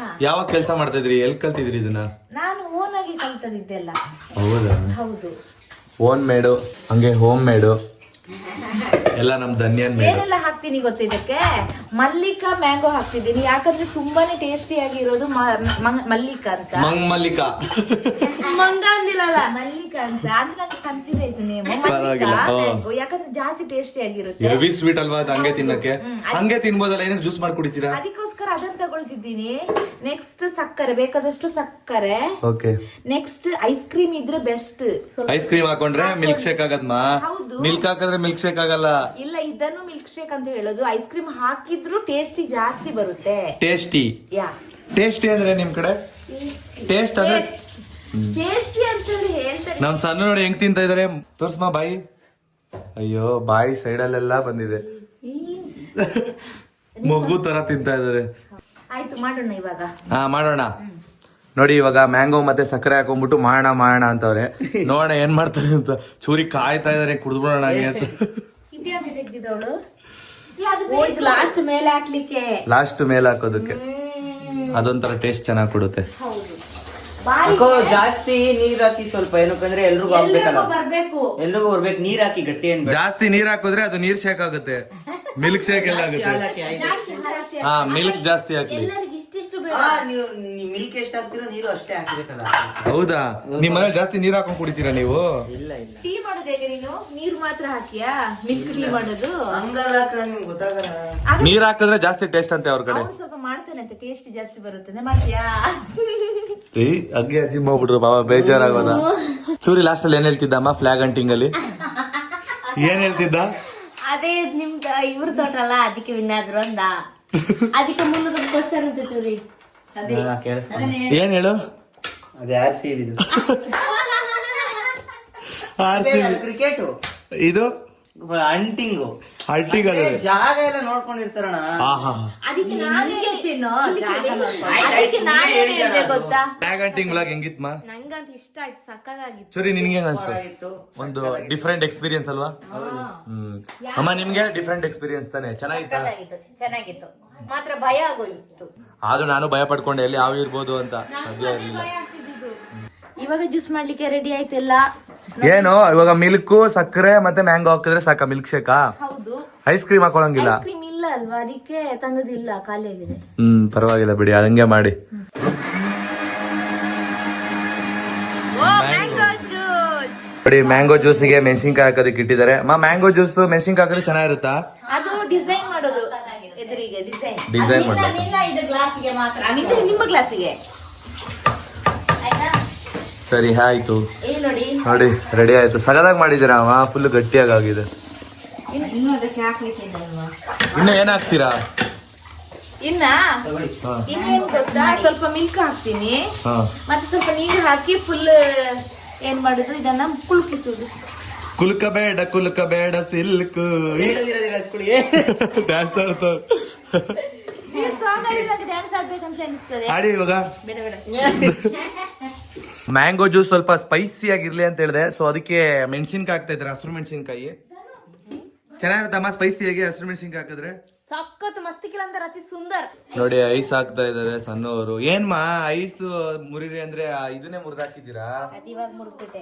ಯಾವಾಗ ಕೆಲಸ ಮಾಡ್ತಾ ಇದ್ರಿ? ಎಲ್ಲಿ ಕಲ್ತಿದ್ರಿ ಇದನ್ನ? ನಾನು ಓನ್ ಆಗಿ ಕಲ್ತದಿದ್ದೆಲ್ಲ. ಹೌದಾ? ಹೌದು. ಓನ್ ಮೇಡು, ಹಂಗೆ ಹೋಮ್ ಮೇಡು ಎಲ್ಲ ನಮ್ ಧನ್ಯನ್ ಮೇಡು. ಏನೆಲ್ಲ ಹಾಕ್ತೀನಿ ಗೊತ್ತಿದ್ದಕ್ಕೆ? ಮಲ್ಲಿಕಾ ಮ್ಯಾಂಗೋ ಹಾಕ್ತಿದ್ದೀನಿ, ಯಾಕಂದ್ರೆ ತುಂಬಾನೇ ಟೇಸ್ಟಿ ಆಗಿರೋದು ಮಲ್ಲಿಕಾ ಅಂತ. ಮಲ್ಲಿಕಾ ಮಂಗ ಅಂದಿಲ್ಲಲ್ಲ, ಮಲ್ಲಿಕಾ ಅಂತ. ಅಂದ್ರೆ ನಂಗೆ ಕನ್ಫ್ಯೂಸ್ ಆಯ್ತು ನೇಮ್. ಮ್ಯಾಂಗೋ ಯಾಕಂದ್ರೆ ಜಾಸ್ತಿ ಟೇಸ್ಟಿ ಆಗಿರುತ್ತೆ. ಹೆವಿ ಸ್ವೀಟ್ ಅಲ್ವಾ ಅದು, ಹಂಗೆ ತಿನ್ನಕ್ಕೆ. ಹಂಗೆ ತಿನ್ಬೋದಲ್ಲ, ಏನಕ್ಕೆ ಜ್ಯೂಸ್ ಮಾಡಿ ಕುಡಿತೀರಾ? ಅದಕ್ಕೋಸ್ಕರ ಅದನ್ನ ತಗೊಳ್ತಿದ್ದೀನಿ. ನೆಕ್ಸ್ಟ್ ಸಕ್ಕರೆ, ಬೇಕಾದಷ್ಟು ಸಕ್ಕರೆ. ಓಕೆ. ನೆಕ್ಸ್ಟ್ ಐಸ್ ಕ್ರೀಮ್ ಇದ್ರೆ ಬೆಸ್ಟ್. ಐಸ್ ಕ್ರೀಮ್ ಹಾಕೊಂಡ್ರೆ ಮಿಲ್ಕ್ ಶೇಕ್ ಆಗದ್ಮ? ಮಿಲ್ಕ್ ಹಾಕಿದ್ರೆ ಮಿಲ್ಕ್ ಶೇಕ್ ಆಗಲ್ಲ. ಇಲ್ಲ, ಇದನ್ನು ಮಿಲ್ಕ್ ಶೇಕ್ ಅಂತ ಹೇಳೋದು. ಐಸ್ ಕ್ರೀಮ್ ಹಾಕಿದ್ರು ಟೇಸ್ಟಿ ಜಾಸ್ತಿ ಬರುತ್ತೆ. ಟೇಸ್ಟಿ? ಯಾ, ಟೇಸ್ಟಿ ಅಂದ್ರೆ ನಿಮ್ ಕಡೆ ಟೇಸ್ಟ್ ಅಂದ್ರೆ ಟೇಸ್ಟಿ ಅಂತ ಹೇಳ್ತಾರೆ. ನಮ್ ಸಣ್ಣ ನೋಡಿ ಹೆಂಗ್ ತಿಂತ ಇದಾರೆ, ತೋರ್ಸ್ಮಾ ಬಾಯಿ. ಅಯ್ಯೋ, ಬಾಯಿ ಸೈಡಲ್ಲೆಲ್ಲ ಬಂದಿದೆ. ಮಗು ತರ ತಿಂತಾ ಇದಾರೆ. ಆಯ್ತು, ಮಾಡೋಣ ಇವಾಗ. ಹಾ, ಮಾಡೋಣ. ನೋಡಿ, ಇವಾಗ ಮ್ಯಾಂಗೋ ಮತ್ತೆ ಸಕ್ಕರೆ ಹಾಕೊಂಡ್ಬಿಟ್ಟು ಮಾಡೋಣ ಅಂತವ್ರೆ. ನೋಡೋಣ ಏನ್ ಮಾಡ್ತಾರೆ ಅಂತ. ಚೂರಿ ಕಾಯ್ತಾ ಇದಾರೆ, ಕುಡಿದ್ಬಿಡೋಣ ಅಂತ. ಇದ್ಯಾವ್ದು ತೆಗ್ದಿದ್ದವಳು? ಲಾಸ್ಟ್ ಮೇಲೆ ಹಾಕ್ಲಿಕ್ಕೆ. ಲಾಸ್ಟ್ ಮೇಲೆ ಹಾಕೋದಕ್ಕೆ ಅದೊಂಥರ ಟೇಸ್ಟ್ ಚೆನ್ನಾಗಿ ಕೊಡುತ್ತೆ. ಅಕ್ಕೋ, ಜಾಸ್ತಿ ನೀರ್ ಹಾಕಿ ಸ್ವಲ್ಪ, ಏನಕ್ಕಂದ್ರೆ ಎಲ್ರಿಗೂ ಆಗ್ಬೇಕಲ್ಲ, ಬರ್ಬೇಕು. ಎಲ್ರಿಗೂ ಬರ್ಬೇಕು. ನೀರ್ ಹಾಕಿ ಗಟ್ಟಿ ಏನ್ ಬೇಡ. ಜಾಸ್ತಿ ನೀರ್ ಹಾಕಿದ್ರೆ ಅದು ನೀರ್ ಶೇಕ್ ಆಗುತ್ತೆ, ಮಿಲ್ಕ್ ಶೇಕ್ ಎಲ್ಲ ಆಗುತ್ತೆ. ಹಾ, ಮಿಲ್ಕ್ ಜಾಸ್ತಿ ಹಾಕಿ. ಎಲ್ಲರಿಗೆ ಇಷ್ಟಿಷ್ಟು ಬೇಡ. ನೀವು ಮಿಲ್ಕ್ ಎಷ್ಟು ಹಾಕ್ತಿರೋ ನೀರು ಅಷ್ಟೇ ಹಾಕ್ಬೇಕಲ್ಲ. ಹೌದಾ? ನಿಮ್ ಮನೇಲಿ ಜಾಸ್ತಿ ನೀರ್ ಹಾಕೊಂಡ್ ಕುಡಿತೀರಾ ನೀವು? ಇಲ್ಲ ಇಲ್ಲ, ಟೀ ಮಾಡೋದು ಹೇಗೆ ನೀನು? ನೀರ್ ಮಾತ್ರ ಹಾಕಿಯಾ ಮಿಲ್ಕ್ ಟೀ ಮಾಡೋದು? ಹಂಗಲ್ಲ ನಿಮ್ಗೆ ಗೊತ್ತಾಗಲ್ಲ. ನೀರ್ ಹಾಕಿದ್ರೆ ಜಾಸ್ತಿ ಟೇಸ್ಟ್ ಅಂತೆ ಅವ್ರ ಕಡೆ. ಅವ್ನು ಸ್ವಲ್ಪ ಮಾಡ್ತಾನೆ ಅಂತ, ಟೇಸ್ಟ್ ಜಾಸ್ತಿ ಬರುತ್ತೆ. ಮಾಡ್ತೀಯಾ? ಹಂಗೆ ಅಜ್ಜಿ ಮಾಡ್ಬಿಟ್ರು ಬಾಬಾ, ಬೇಜಾರಾಗೋದ. ಚೂರಿ ಲಾಸ್ಟ್ ಅಲ್ಲಿ ಏನ್ ಹೇಳ್ತಿದ್ದಮ್ಮ ಫ್ಲಾಗ್ ಹಂಟಿಂಗ್ ಅಲ್ಲಿ? ಏನ್ ಹೇಳ್ತಿದ್ದ? ಅದೇ ನಿಮ್ದ ಇವ್ರ ತೋಟಲ್ಲ, ಅದಕ್ಕೆ ವಿನ್ ಆದ್ರು ಅಂದ. ಅದಕ್ಕೆ ಮುಂದೊಂದು ಕ್ವಶನ್ ಅಂತ ಚೂರಿ. ಅದೇ ಏನ್ ಹೇಳು? ಅದೇ RCB ಕ್ರಿಕೆಟ್, ಇದು ಅಂಟಿಂಗು ಹಂಟಿಂಗ್ ಅಲ್ಲ, ಜಾಗ ಎಲ್ಲ ನೋಡ್ಕೊಂಡಿರ್ತಾರಣ. ಅದಕ್ಕೆ ನಾನೇ ಹೇಳಿದೆ ಗೊತ್ತಾ? ಫ್ಲಾಗ್ ಹಂಟಿಂಗ್ ವ್ಲಾಗ್ ಹೆಂಗಿತ್ಮ? ನಂಗಂತ ಇಷ್ಟ ಆಯ್ತು, ಸಕ್ಕತ್ತಾಗಿತ್ತು. ಚೂರಿ ನಿನ್ಗೆ ಹೆಂಗ ಅನ್ಸ್ತು? ಒಂದು ಡಿಫ್ರೆಂಟ್ ಎಕ್ಸ್ಪೀರಿಯನ್ಸ್ ಅಲ್ವಾ? ಅಮ್ಮ, ನಿಮ್ಗೆ ಡಿಫ್ರೆಂಟ್ ಎಕ್ಸ್ಪೀರಿಯನ್ಸ್ ತಾನೆ? ಚೆನ್ನಾಗಿತ್ತು, ಮಾತ್ರ ಭಯ ಆಗೋಯ್ತು. ಆದ್ರೂ ನಾನು ಭಯ ಪಡ್ಕೊಂಡೆ, ಎಲ್ಲಿ ಹಾವು ಇರ್ಬೋದು ಅಂತ. ಸದ್ಯ ಇರ್ಲಿಲ್ಲ. ಇವಾಗ ಜ್ಯೂಸ್ ಮಾಡ್ಲಿಕ್ಕೆ ರೆಡಿ ಆಯ್ತೆಲ್ಲ. ಏನು ಇವಾಗ ಮಿಲ್ಕ್, ಸಕ್ಕರೆ ಮತ್ತೆ ಮ್ಯಾಂಗೋ ಹಾಕಿದ್ರೆ ಸಾಕ ಮಿಲ್ಕ್ ಶೇಕಾ? ಹೌದು. ಐಸ್ ಕ್ರೀಮ್ ಹಾಕೊಳಂಗಿಲ್ಲ? ಐಸ್ ಕ್ರೀಮ್ ಇಲ್ಲ ಅಲ್ವಾ, ಅದಕ್ಕೆ ತಂದದಿಲ್ಲ, ಖಾಲಿ ಆಗಿದೆ. ಪರವಾಗಿಲ್ಲ ಬಿಡಿ, ಹಂಗೆ ಮಾಡಿ. ನೋಡಿ, ಮ್ಯಾಂಗೋ ಜ್ಯೂಸಿಗೆ ಮೆಣಸಿನ್ಕಾಯಿ ಹಾಕೋದಕ್ಕೆ ಇಟ್ಟಿದ್ದಾರೆ. ಮ್ಯಾಂಗೋ ಜ್ಯೂಸ್ ಮೆಣಸಿನ್ಕಾಯಿ ಹಾಕಿದ್ರೆ ಚೆನ್ನಾಗಿರುತ್ತಾ? ಅದು ಡಿಸೈನ್ ಮಾಡೋದು, ಎದುರಿಗೆ ಡಿಸೈನ್ ಮಾಡೋದು. ಇದು ಗ್ಲಾಸ್ಗೆ ಮಾತ್ರ, ನಿಮ್ಮ ಗ್ಲಾಸಿಗೆ. ಸರಿ, ಆಯ್ತು. ನೋಡಿ ನೋಡಿ, ರೆಡಿ ಆಯ್ತು. ಸಗದಾಗಿ ಮಾಡಿದ್ದೀರಾ ಅವ, ಫುಲ್ ಗಟ್ಟಿಯಾಗಿ ಆಗಿದೆ. ಇನ್ನು ಅದಕ್ಕೆ ಹಾಕ್ಲಿಕ್ಕೆ ಅಲ್ವಾ? ಇನ್ನು ಏನ್ ಹಾಕ್ತೀರಾ? ಇನ್ನೇನು ಗೊತ್ತಾ, ಸ್ವಲ್ಪ ಮಿಲ್ಕ್ ಹಾಕ್ತೀನಿ, ಮತ್ತೆ ಸ್ವಲ್ಪ ನೀರು ಹಾಕಿ ಫುಲ್ ಏನ್ ಮಾಡುದು, ಇದನ್ನ ಕುಲ್ಕಿಸುದು. ಕುಲ್ಕ ಬೇಡ ಸಿಲ್ಕ್ ಡ್ಯಾನ್ಸ್ ಆಡ್ತಾವ. ಡ್ಯಾನ್ಸ್ ಆಡ್ಬೇಕಂತ ಅನಿಸ್ತದೆ. ಆಡಿ ಇವಾಗ. ಬೇಡ ಬೇಡ. ಮ್ಯಾಂಗೋ ಜ್ಯೂಸ್ ಸ್ವಲ್ಪ ಸ್ಪೈಸಿ ಆಗಿರ್ಲಿ ಅಂತ ಹೇಳಿದೆ, ಸೊ ಅದಕ್ಕೆ ಮೆಣಸಿನ್ಕಾಯಿ ಹಾಕ್ತಾ ಇದ್ದಾರೆ. ಹಸಿರು ಮೆಣಸಿನ್ಕಾಯಿ ಚೆನ್ನಾಗಿರುತ್ತಮ್ಮ ಸ್ಪೈಸಿಯಾಗಿ, ಹಸಿರು ಮೆಣಸಿನ್ಕಾಯಿ ಹಾಕಿದ್ರೆ ಸಖತ್ ಮಸ್ತಿಕಿಲ್ಲ ಅಂದ್ರೆ ಅತಿ ಸುಂದರ್. ನೋಡಿ, ಐಸ್ ಹಾಕ್ತಾ ಇದಾರೆ ಸಣ್ಣವರು. ಏನ್ಮಾ ಐಸ್ ಮುರಿರಿ ಅಂದ್ರೆ ಇದನ್ನೇ ಮುರಿದಾಕಿದ್ದೀರಾ? ಇವಾಗ ಮುರಿದ್ಬಿಟ್ಟೆ.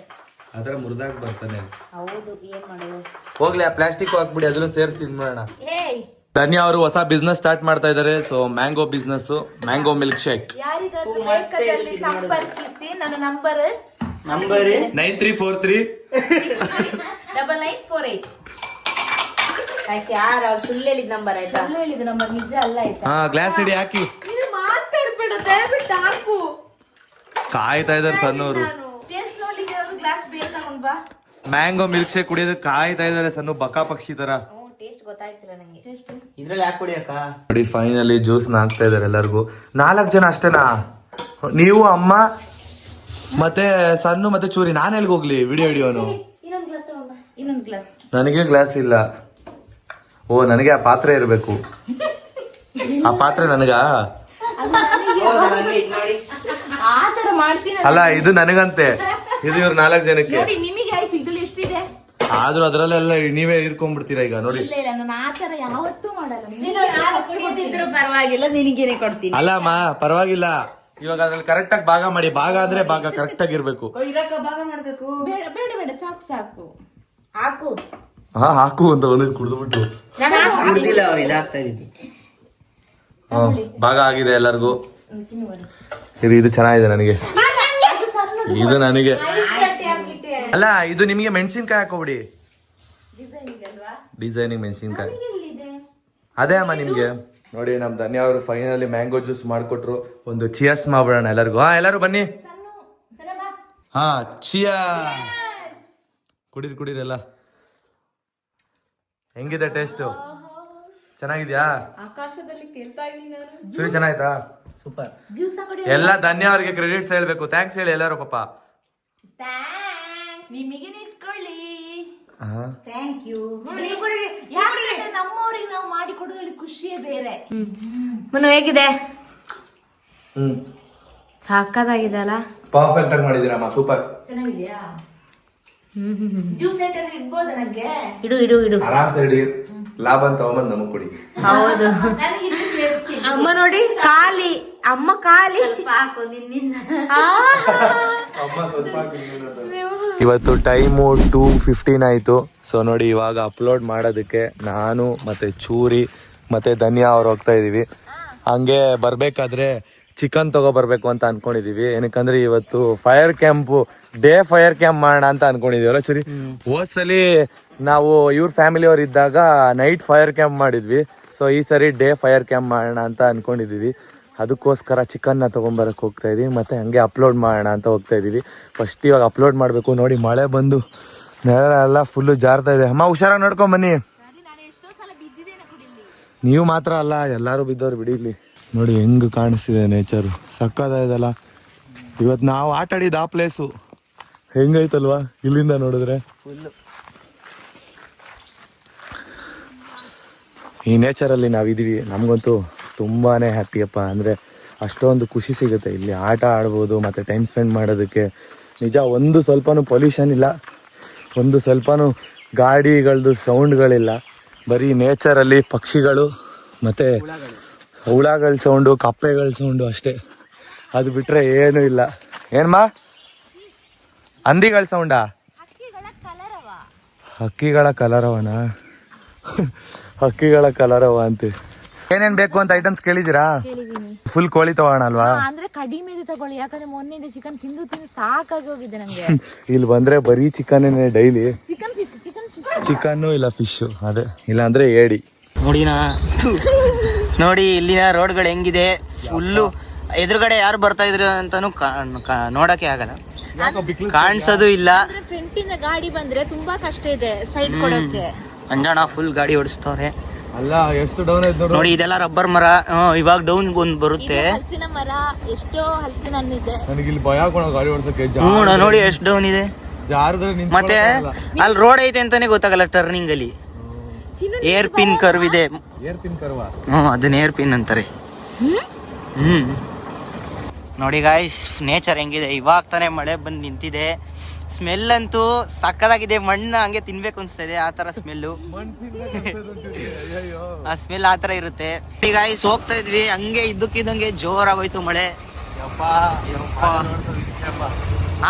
ಅದರ ಮುರಿದಾಕ್ ಬರ್ತಾನೆ. ಹೌದು, ಏನ್ ಮಾಡೋದು? ಹೋಗ್ಲಿ, ಆ ಪ್ಲಾಸ್ಟಿಕ್ ಹಾಕ್ಬಿಡಿ, ಅದನ್ನು ಸೇರ್ಸಿ ತಿನ್ನೋಣ. ಏಯ್, ಧನ್ಯ ಅವರು ಹೊಸ ಬಿಸ್ನೆಸ್ ಸ್ಟಾರ್ಟ್ ಮಾಡ್ತಾ ಇದ್ದಾರೆ. So mango business, mango milk shake. ಯಾರಿಗಾದ್ರೂ ಬೇಕಾದಲ್ಲಿ ಸಂಪರ್ಕಿಸಿ. ನನ್ನ ನಂಬರ್ 9343 9948. ಯಾರು ಅವ್ರು ಸುಳ್ಳು ಹೇಳಿದ ನಂಬರ್ ಆಯ್ತಾ? ಸುಳ್ಳು ಹೇಳಿದ ನಂಬರ್ ನಿಜ ಅಲ್ಲ ಆಯ್ತಾ? ಹಾ, ಗ್ಲಾಸ್ ಇಡಿ ಹಾಕಿ. ಮಾತಾಡ್ಬೇಡ ದಯವಿಟ್ಟು, ಹಾಕು. ಕಾಯ್ತಾ ಇದಾರೆ ಸಣ್ಣವರು. ಟೇಸ್ಟ್ ನೋಡ್ಲಿಕ್ಕೆ ಒಂದು ಗ್ಲಾಸ್ ಬೇಕಾ? ಬಾ. ಮ್ಯಾಂಗೋ ಮಿಲ್ಕ್ ಶೇಕ್ ಕುಡಿಯೋದಕ್ಕೆ ಕಾಯ್ತಾ ಇದಾರೆ ಸಣ್ಣ ಬಕಾ ಪಕ್ಷಿ ತರ. ಟೇಸ್ಟ್ ಗೊತ್ತಾಯ್ತಿಲ್ಲ ನಂಗೆ. ಟೇಸ್ಟ್ ಇದ್ರಲ್ಲಿ ಯಾಕೆ ಕುಡಿಯಕ್ಕ? ನೋಡಿ ಫೈನಲಿ ಜ್ಯೂಸ್ ಹಾಕ್ತಾ ಇದಾರೆ ಎಲ್ಲರಿಗೂ. 4 ಜನ ಅಷ್ಟೇನಾ? ನೀವು, ಅಮ್ಮ ಮತ್ತೆ ಸಣ್ಣ ಮತ್ತೆ ಚೂರಿ. ನಾನು ಎಲ್ಲಿಗೆ ಹೋಗ್ಲಿ ವಿಡಿಯೋ ಹಿಡಿಯೋನು? ಇನ್ನೊಂದು ಗ್ಲಾಸ್. ನನಗೆ ಗ್ಲಾಸ್ ಇಲ್ಲ. ಓ ನನಗೆ ಆ ಪಾತ್ರೆ ಇರಬೇಕು. ಆ ಪಾತ್ರೆ ನನಗ ಆತರ ಮಾಡ್ತೀನಿ. ಅಲ್ಲ ಇದು ನನಗಂತೆ, ಇದು ಇವ್ರ 4 ಜನಕ್ಕೆ. ನೋಡಿ ನಿಮಗೆ ಆಯ್ತು, ಇದ್ರಲ್ಲಿ ಎಷ್ಟಿದೆ? ಆದ್ರೂ ಅದ್ರಲ್ಲೆಲ್ಲ ನೀವೇ ಇರ್ಕೊಂಡ್ಬಿಡ್ತೀರಾ ಈಗ. ನೋಡಿ ಇಲ್ಲ ಇಲ್ಲ, ನಾನು ಆತರ ಯಾವತ್ತೂ ಮಾಡಲ್ಲ. ಕುಡಿದಿದ್ರು ಪರವಾಗಿಲ್ಲ, ನಿನಗೇನೆ ಕೊಡ್ತೀನಿ. ಅಲ್ಲಮ್ಮ ಪರವಾಗಿಲ್ಲ. ಇವಾಗ ಅದ್ರಲ್ಲಿ ಕರೆಕ್ಟ್ ಆಗಿ ಭಾಗ ಮಾಡಿ. ಭಾಗ ಅಂದ್ರೆ ಭಾಗ ಕರೆಕ್ಟ್ ಆಗಿರ್ಬೇಕು. ಇದಕ್ಕ ಭಾಗ ಮಾಡ್ಬೇಕು. ಬೇಡ ಬೇಡ ಬೇಡ, ಸಾಕು ಸಾಕು. ಹಾಕು. ಹಾ ಹಾಕು ಅಂತ ಒಂದಿದ್ ಕುಡ್ದ್ಬಿಟ್ಟು. ಕುಡ್ದಿಲ್ಲ ಅವ್ರು, ಇದಾಗ್ತಾ ಇದ್ದು. ಭಾಗ ಆಗಿದೆ ಎಲ್ಲರಿಗೂ. ಇದು ಚೆನ್ನಾಗಿದೆ ನನಗೆ. ಇದು ನನಗೆ. ಅಲ್ಲ ಇದು ನಿಮಗೆ ಮೆಣಸಿನ್ಕಾಯಿ ಹಾಕೋಬಿಡಿ. ಡಿಸೈನಿಂಗ್ ಮೆಣಸಿನ್ಕಾಯಿ ಅದೇ ಅಮ್ಮ ನಿಮ್ಗೆ. ನೋಡಿ ನಮ್ ಧನ್ಯ ಅವರು ಫೈನಲಿ ಮ್ಯಾಂಗೋ ಜ್ಯೂಸ್ ಮಾಡ್ಕೊಟ್ರು. ಒಂದು ಚಿಯರ್ಸ್ ಮಾಡ್ಬಿಡೋಣ ಎಲ್ಲರಿಗೂ. ಎಲ್ಲರೂ ಬನ್ನಿ. ಹಾ ಚಿಯರ್ಸ್. ಕುಡೀರಿ ಎಲ್ಲ. ಹೆಂಗಿದೆ ಟೇಸ್ಟ್? ಚೆನ್ನಾಗಿದ್ಯಾ? ಆಕಾಶದಲ್ಲಿ ಕೇಳ್ತಾ ಇದೀನಿ ನಾನು. ಸುರಿ ಚೆನ್ನಾಯ್ತಾ? ಸೂಪರ್. ಎಲ್ಲ ಧನ್ಯ ಅವ್ರಿಗೆ ಕ್ರೆಡಿಟ್ಸ್ ಹೇಳ್ಬೇಕು. ಥ್ಯಾಂಕ್ಸ್ ಹೇಳಿ ಎಲ್ಲರೂ ಪಾಪ. ನಿಮಗೆ ಇಟ್ಕೊಳ್ಳಿ. Thank you. ಯಾಕಂದ್ರೆ ನಮ್ಮವ್ರಿಗೆ ನಾವು ಮಾಡಿ ಕೊಡೋದ್ರಲ್ಲಿ ಖುಷಿಯೇ ಬೇರೆ. ಮನು ಹೇಗಿದೆ? ಸಾಕಾಗಿದೆ ಅಲ್ಲ? ಪರ್ಫೆಕ್ಟ್ ಆಗಿ ಮಾಡಿದೀರಮ್ಮ, ಸೂಪರ್. ಚೆನ್ನಾಗಿದ್ಯಾ? ಜ್ಯೂಸ್ ಸೆಂಟರ್ ಇಡ್ಬೋದ ನನಗೆ? ಇಡು. ಆರಾಮ್ಸೆ ಇಡಿ. ಲಾಭ ಅಂತ ತಗೊಂಬಂದ್ ನಮಗ್ ಕೊಡಿ. ಹೌದು. ಅಮ್ಮ ನೋಡಿ ಖಾಲಿ. ಅಮ್ಮ ಖಾಲಿ. ಹಾಕು ನಿನ್ನಿಂದ. ಇವತ್ತು ಟೈಮು 2:15 ಆಯ್ತು. ಸೊ ನೋಡಿ ಇವಾಗ ಅಪ್ಲೋಡ್ ಮಾಡೋದಕ್ಕೆ ನಾನು ಮತ್ತೆ ಚೂರಿ ಮತ್ತೆ ಧನ್ಯ ಅವ್ರು ಹೋಗ್ತಾ ಇದೀವಿ. ಹಂಗೆ ಬರ್ಬೇಕಾದ್ರೆ ಚಿಕನ್ ತಗೊಬರ್ಬೇಕು ಅಂತ ಅನ್ಕೊಂಡಿದೀವಿ. ಏನಕ್ಕಂದ್ರೆ ಇವತ್ತು ಫೈರ್ ಕ್ಯಾಂಪ್ ಫೈರ್ ಕ್ಯಾಂಪ್ ಮಾಡೋಣ ಅಂತ ಅನ್ಕೊಂಡಿದೀವಲ್ಲ ಚೂರಿ. ಹೋದ್ಸಲಿ ನಾವು ಇವ್ರ ಫ್ಯಾಮಿಲಿ ಅವ್ರು ಇದ್ದಾಗ ನೈಟ್ ಫೈರ್ ಕ್ಯಾಂಪ್ ಮಾಡಿದ್ವಿ. ಸೊ ಈ ಸರಿ ಫೈರ್ ಕ್ಯಾಂಪ್ ಮಾಡೋಣ ಅಂತ ಅನ್ಕೊಂಡಿದೀವಿ. ಅದಕ್ಕೋಸ್ಕರ ಚಿಕನ್ನ ತೊಗೊಂಬರಕ್ಕೆ ಹೋಗ್ತಾ ಇದೀವಿ. ಮತ್ತೆ ಹಂಗೆ ಅಪ್ಲೋಡ್ ಮಾಡೋಣ ಅಂತ ಹೋಗ್ತಾ ಇದೀವಿ. ಫಸ್ಟ್ ಇವಾಗ ಅಪ್ಲೋಡ್ ಮಾಡಬೇಕು. ನೋಡಿ ಮಳೆ ಬಂದು ನೆಲ ಫುಲ್ಲು ಜಾರ್ತಾ ಇದೆ. ಅಮ್ಮ ಹುಷಾರಾಗಿ ನೋಡ್ಕೊಂಡ್ ಬನ್ನಿ. ನೀವು ಮಾತ್ರ ಅಲ್ಲ, ಎಲ್ಲರೂ ಬಿದ್ದವ್ರು ಬಿಡಿಲಿ. ನೋಡಿ ಹೆಂಗ್ ಕಾಣಿಸ್ತಿದೆ ನೇಚರು, ಸಕ್ಕತ್ತಾಯ್ತಲ್ಲ. ಇವತ್ತು ನಾವು ಆಟ ಆಡಿದ ಆ ಪ್ಲೇಸು ಹೆಂಗೈತಲ್ವಾ ಇಲ್ಲಿಂದ ನೋಡಿದ್ರೆ. ಈ ನೇಚರಲ್ಲಿ ನಾವಿದೀವಿ. ನಮಗಂತೂ ತುಂಬಾನೇ ಹ್ಯಾಪಿಯಪ್ಪ. ಅಂದರೆ ಅಷ್ಟೊಂದು ಖುಷಿ ಸಿಗುತ್ತೆ ಇಲ್ಲಿ. ಆಟ ಆಡ್ಬೋದು ಮತ್ತು ಟೈಮ್ ಸ್ಪೆಂಡ್ ಮಾಡೋದಕ್ಕೆ. ನಿಜ ಒಂದು ಸ್ವಲ್ಪನೂ ಪೊಲ್ಯೂಷನ್ ಇಲ್ಲ, ಒಂದು ಸ್ವಲ್ಪನೂ ಗಾಡಿಗಳದ್ದು ಸೌಂಡ್ಗಳಿಲ್ಲ. ಬರೀ ನೇಚರಲ್ಲಿ ಪಕ್ಷಿಗಳು ಮತ್ತು ಹುಳಗಳ ಸೌಂಡು, ಕಪ್ಪೆಗಳ ಸೌಂಡು ಅಷ್ಟೇ. ಅದು ಬಿಟ್ಟರೆ ಏನೂ ಇಲ್ಲ. ಏನ್ಮಾ? ಹಂದಿಗಳ ಸೌಂಡಾ? ಹಕ್ಕಿಗಳ ಕಲರವನ? ಹಕ್ಕಿಗಳ ಕಲರವ ಅಂತೆ. ಏನೇನ್ ಬೇಕು ಅಂತ ಐಟಮ್ಸ್ ಕೇಳಿದೀರಾ? ಫುಲ್ ಕೋಳಿ ತಗೋಣ ಅಲ್ವಾ? ಅಂದ್ರೆ ಕಡಿಮೆ ತಗೊಳ್ಳಿ, ಯಾಕಂದ್ರೆ ಮೊನ್ನೆ ಚಿಕನ್ ತಿಂದು ಸಾಕಾಗಿ ಹೋಗಿದೆ ನಂಗೆ. ಇಲ್ಲಿ ಬಂದ್ರೆ ಬರೀ ಚಿಕನ್ ಡೈಲಿ. ಚಿಕನ್ ಇಲ್ಲ ಫಿಶ್. ಅದೇ ಇಲ್ಲ ಅಂದ್ರೆ ಏಡಿ. ನೋಡಿ ಇಲ್ಲಿನ ರೋಡ್ಗಳು ಹೆಂಗಿದೆ. ಫುಲ್ಲು ಎದುರುಗಡೆ ಯಾರು ಬರ್ತಾ ಇದ್ರು ಅಂತಾನು ನೋಡಕ್ಕೆ ಆಗಲ್ಲ, ಕಾಣಿಸೋದು ಇಲ್ಲ. ಫ್ರಂಟಿನ ಗಾಡಿ ಬಂದ್ರೆ ತುಂಬಾ ಕಷ್ಟ ಇದೆ ಸೈಡ್ ಕೊಡೋಕೆ. ಅಂಜಾಣ ಫುಲ್ ಗಾಡಿ ಓಡಿಸ್ತವ್ರೆ. ಅಲ್ಲ ಎಷ್ಟು ಡೌನ್ ಐತೆ ನೋಡಿ. ಇದೆಲ್ಲ ರಬ್ಬರ್ ಮರ. ಇವಾಗ ಡೌನ್ ಒಂದು ಬರುತ್ತೆ. ಹಲಸಿನ ಮರ, ಎಷ್ಟೋ ಹಲಸಿನ ಹಣ್ಣಿದೆ. ನನಗೆ ಇಲ್ಲಿ ಭಯ ಗಾಡಿ ಓಡಿಸಕ್ಕೆ. ನೋಡಿ ಎಷ್ಟು ಡೌನ್ ಇದೆ. ಮತ್ತೆ ಅಲ್ಲಿ ರೋಡ್ ಐತೆ ಅಂತಾನೆ ಗೊತ್ತಾಗಲ್ಲ. ಟರ್ನಿಂಗ್ ಅಲ್ಲಿ ಏರ್ ಪಿನ್ ಕರ್ವ್ ಇದೆ. ಅದನ್ನ ಏರ್ ಪಿನ್ ಅಂತಾರೆ. ನೋಡಿ ಗಾಯ್ಸ್ ನೇಚರ್ ಹೆಂಗಿದೆ. ಇವಾಗ ತಾನೇ ಮಳೆ ಬಂದು ನಿಂತಿದೆ. ಸ್ಮೆಲ್ ಅಂತೂ ಸಕ್ಕದಾಗಿದೆ. ಮಣ್ಣು ಹಂಗೆ ತಿನ್ಬೇಕು ಅನ್ಸ್ತಾ ಇದೆ. ಆ ತರ ಸ್ಮೆಲ್ಲು, ಆ ಸ್ಮೆಲ್ ಆ ತರ ಇರುತ್ತೆ. ಈಗ ಗಾಯ್ಸ್ ಹೋಗ್ತಾ ಇದ್ವಿ, ಹಂಗೆ ಇದ್ದಕ್ಕಿದ್ದಂಗೆ ಜೋರಾಗೋಯ್ತು ಮಳೆ.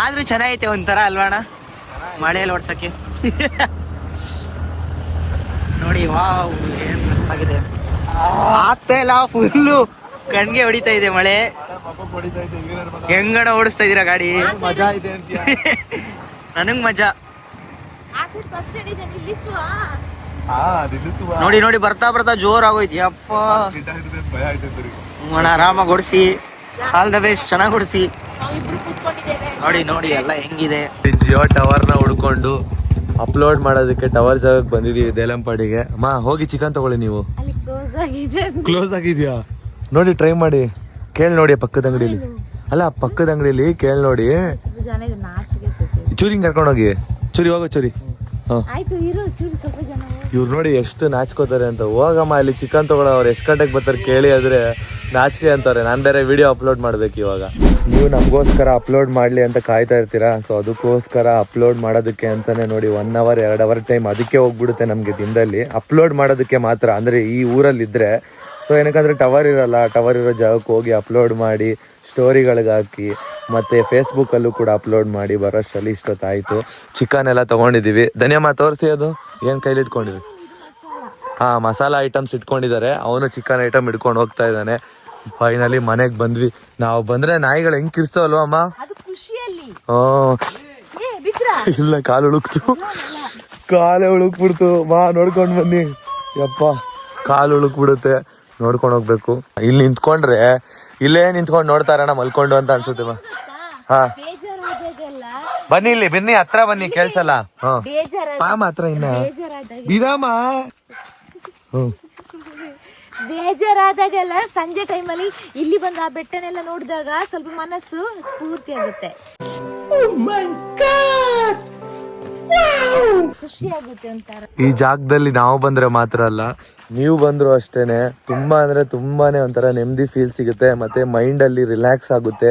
ಆದ್ರೂ ಚೆನ್ನಾಗೈತೆ ಒಂಥರ ಅಲ್ವಾಣ ಮಳೆಯಲ್ಲಿ ಓಡ್ಸಕ್ಕೆ. ನೋಡಿ ವಾವ್ ಏನ್ ಮಸ್ತಾಗಿದೆ. ಆಗ್ತಾ ಇಲ್ಲ, ಫುಲ್ಲು ಕಣ್ಗೆ ಹೊಡಿತಾ ಇದೆ ಮಳೆ. ಹೆಂಗಣ ಓಡಿಸ್ತಾ ಇದೀರಾ ಗಾಡಿ? ನನಗ್ ಮಜಾ. ನೋಡಿ ನೋಡಿ ಬರ್ತಾ ಬರ್ತಾ ಜೋರ್ ಆಗೋಯ್ತು. ಅಪ್ಪ ಆರಾಮಾಗಿ ಓಡಿಸಿ. ಆಲ್ ದ ಬೆಸ್ಟ್, ಚೆನ್ನಾಗಿ ಓಡಿಸಿ. ನೋಡಿ ನೋಡಿ ಎಲ್ಲ ಹೆಂಗಿದೆ. ಜಿಯೋ ಟವರ್ ನ ಹುಡ್ಕೊಂಡು ಅಪ್ಲೋಡ್ ಮಾಡೋದಕ್ಕೆ ಟವರ್ ಜಾಗಕ್ಕೆ ಬಂದಿದೀವಿ ದೇಲಂಪಾಡಿಗೆ. ಅಮ್ಮ ಹೋಗಿ ಚಿಕನ್ ತಗೊಳ್ಳಿ ನೀವು. ಅಲ್ಲಿ ಕ್ಲೋಸ್ ಆಗಿದೆ. ಕ್ಲೋಸ್ ಆಗಿದ್ಯಾ ನೋಡಿ, ಟ್ರೈ ಮಾಡಿ, ಕೇಳಿ ನೋಡಿ ಪಕ್ಕದ ಅಂಗಡಿಲಿ. ಅಲ್ಲ ಪಕ್ಕದ ಅಂಗಡಿಲಿ ಕೇಳಿ ನೋಡಿ. ಜನ ಇದು ನಾಚಿಗೆ ಚೂರಿಂಗ್ ಕರ್ಕೊಂಡು ಹೋಗಿ. ಚೂರಿ ಹೋಗೋ ಚೂರಿ. ಆಯ್ತು ಇರು ಚೂರು ಸ್ವಲ್ಪ ಜನ. ಇವ್ರು ನೋಡಿ ಎಷ್ಟು ನಾಚ್ಕೋತಾರೆ ಅಂತ. ಹೋಗಮ್ಮ ಅಲ್ಲಿ ಚಿಕನ್ ತಗೊಳ್ಳೋ, ಅವ್ರು ಎಷ್ಟು ಗಂಟೆಗೆ ಬರ್ತಾರೆ ಕೇಳಿ ಆದ್ರೆ ನಾಚಿಕೆ ಅಂತಾರೆ. ನಾನು ಬೇರೆ ವಿಡಿಯೋ ಅಪ್ಲೋಡ್ ಮಾಡ್ಬೇಕು ಇವಾಗ. ನೀವು ನಮಗೋಸ್ಕರ ಅಪ್ಲೋಡ್ ಮಾಡಲಿ ಅಂತ ಕಾಯ್ತಾ ಇರ್ತೀರಾ. ಸೊ ಅದಕ್ಕೋಸ್ಕರ ಅಪ್ಲೋಡ್ ಮಾಡೋದಕ್ಕೆ ಅಂತಾನೆ ನೋಡಿ 1 hour 2 hour ಟೈಮ್ ಅದಕ್ಕೆ ಹೋಗ್ಬಿಡುತ್ತೆ ನಮಗೆ ದಿನದಲ್ಲಿ ಅಪ್ಲೋಡ್ ಮಾಡೋದಕ್ಕೆ ಮಾತ್ರ. ಅಂದರೆ ಈ ಊರಲ್ಲಿದ್ದರೆ ಸೊ ಏನಕ್ಕಂದ್ರೆ ಟವರ್ ಇರಲ್ಲ, ಟವರ್ ಇರೋ ಜಾಗಕ್ಕೆ ಹೋಗಿ ಅಪ್ಲೋಡ್ ಮಾಡಿ ಸ್ಟೋರಿಗಳಿಗೆ ಹಾಕಿ ಮತ್ತು ಫೇಸ್ಬುಕ್ಕಲ್ಲೂ ಕೂಡ ಅಪ್ಲೋಡ್ ಮಾಡಿ ಬರೋಷ್ಟರಲ್ಲಿ ಇಷ್ಟೊತ್ತಾಯಿತು. ಚಿಕನ್ ಎಲ್ಲ ತೊಗೊಂಡಿದ್ದೀವಿ. ಧನ್ಯಮ್ಮ ತೋರಿಸಿ ಅದು ಏನು ಕೈಲಿ ಇಟ್ಕೊಂಡಿದ್ವಿ. ಹಾಂ ಮಸಾಲ ಐಟಮ್ಸ್ ಇಟ್ಕೊಂಡಿದ್ದಾರೆ. ಅವನು ಚಿಕನ್ ಐಟಮ್ ಇಟ್ಕೊಂಡು ಹೋಗ್ತಾ ಇದ್ದಾನೆ. ಫೈನಲಿ ಮನೆಗೆ ಬಂದ್ವಿ. ನಾವು ಬಂದರೆ ನಾಯಿಗಳು ಹೆಂಗೆ ಕಿರ್ಸ್ತಾವಲ್ವ ಅಮ್ಮ? ಅದು ಖುಷಿಯಲ್ಲಿ. ಇಲ್ಲ ಕಾಲು ಉಳುಕ್ತು, ಕಾಲೇ ಉಳುಕ್ಬಿಡ್ತು. ನೋಡ್ಕೊಂಡು ಬನ್ನಿ. ಯಪ್ಪ ಕಾಲು ಉಳುಕ್ಬಿಡುತ್ತೆ, ನೋಡ್ಕೊಂಡು ಹೋಗ್ಬೇಕು. ಇಲ್ಲಿ ನಿಂತ್ಕೊಂಡ್ರೆ ಇಲ್ಲೇ ನಿಂತ್ಕೊಂಡು ನೋಡ್ತಾರಣ ಮಲ್ಕೊಂಡು ಅಂತ ಅನ್ಸುತ್ತೆ. ಹಾ ಬನ್ನಿ, ಇಲ್ಲಿ ಬನ್ನಿ, ಹತ್ರ ಬನ್ನಿ, ಕೇಳ್ಸಲ್ಲ. ಪಾಮ ಹತ್ರ ಇನ್ನ ಇದಮ್ಮ. ಬೇಜಾರಾದಾಗೆಲ್ಲ ಸಂಜೆ ಟೈಮಲ್ಲಿ ಇಲ್ಲಿ ಬಂದು ಆ ಬೆಟ್ಟನೆಲ್ಲ ನೋಡಿದಾಗ ಸ್ವಲ್ಪ ಮನಸ್ಸು ಸ್ಫೂರ್ತಿ ಆಗುತ್ತೆ, ಖುಷಿ ಆಗುತ್ತೆ ಒಂಥರ. ಈ ಜಾಗದಲ್ಲಿ ನಾವು ಬಂದ್ರೆ ಮಾತ್ರ ಅಲ್ಲ, ನೀವು ಬಂದ್ರು ಅಷ್ಟೇನೆ. ತುಂಬಾ ಅಂದ್ರೆ ತುಂಬಾನೇ ಒಂಥರ ನೆಮ್ಮದಿ ಫೀಲ್ ಸಿಗುತ್ತೆ. ಮತ್ತೆ ಮೈಂಡ್ ಅಲ್ಲಿ ರಿಲ್ಯಾಕ್ಸ್ ಆಗುತ್ತೆ.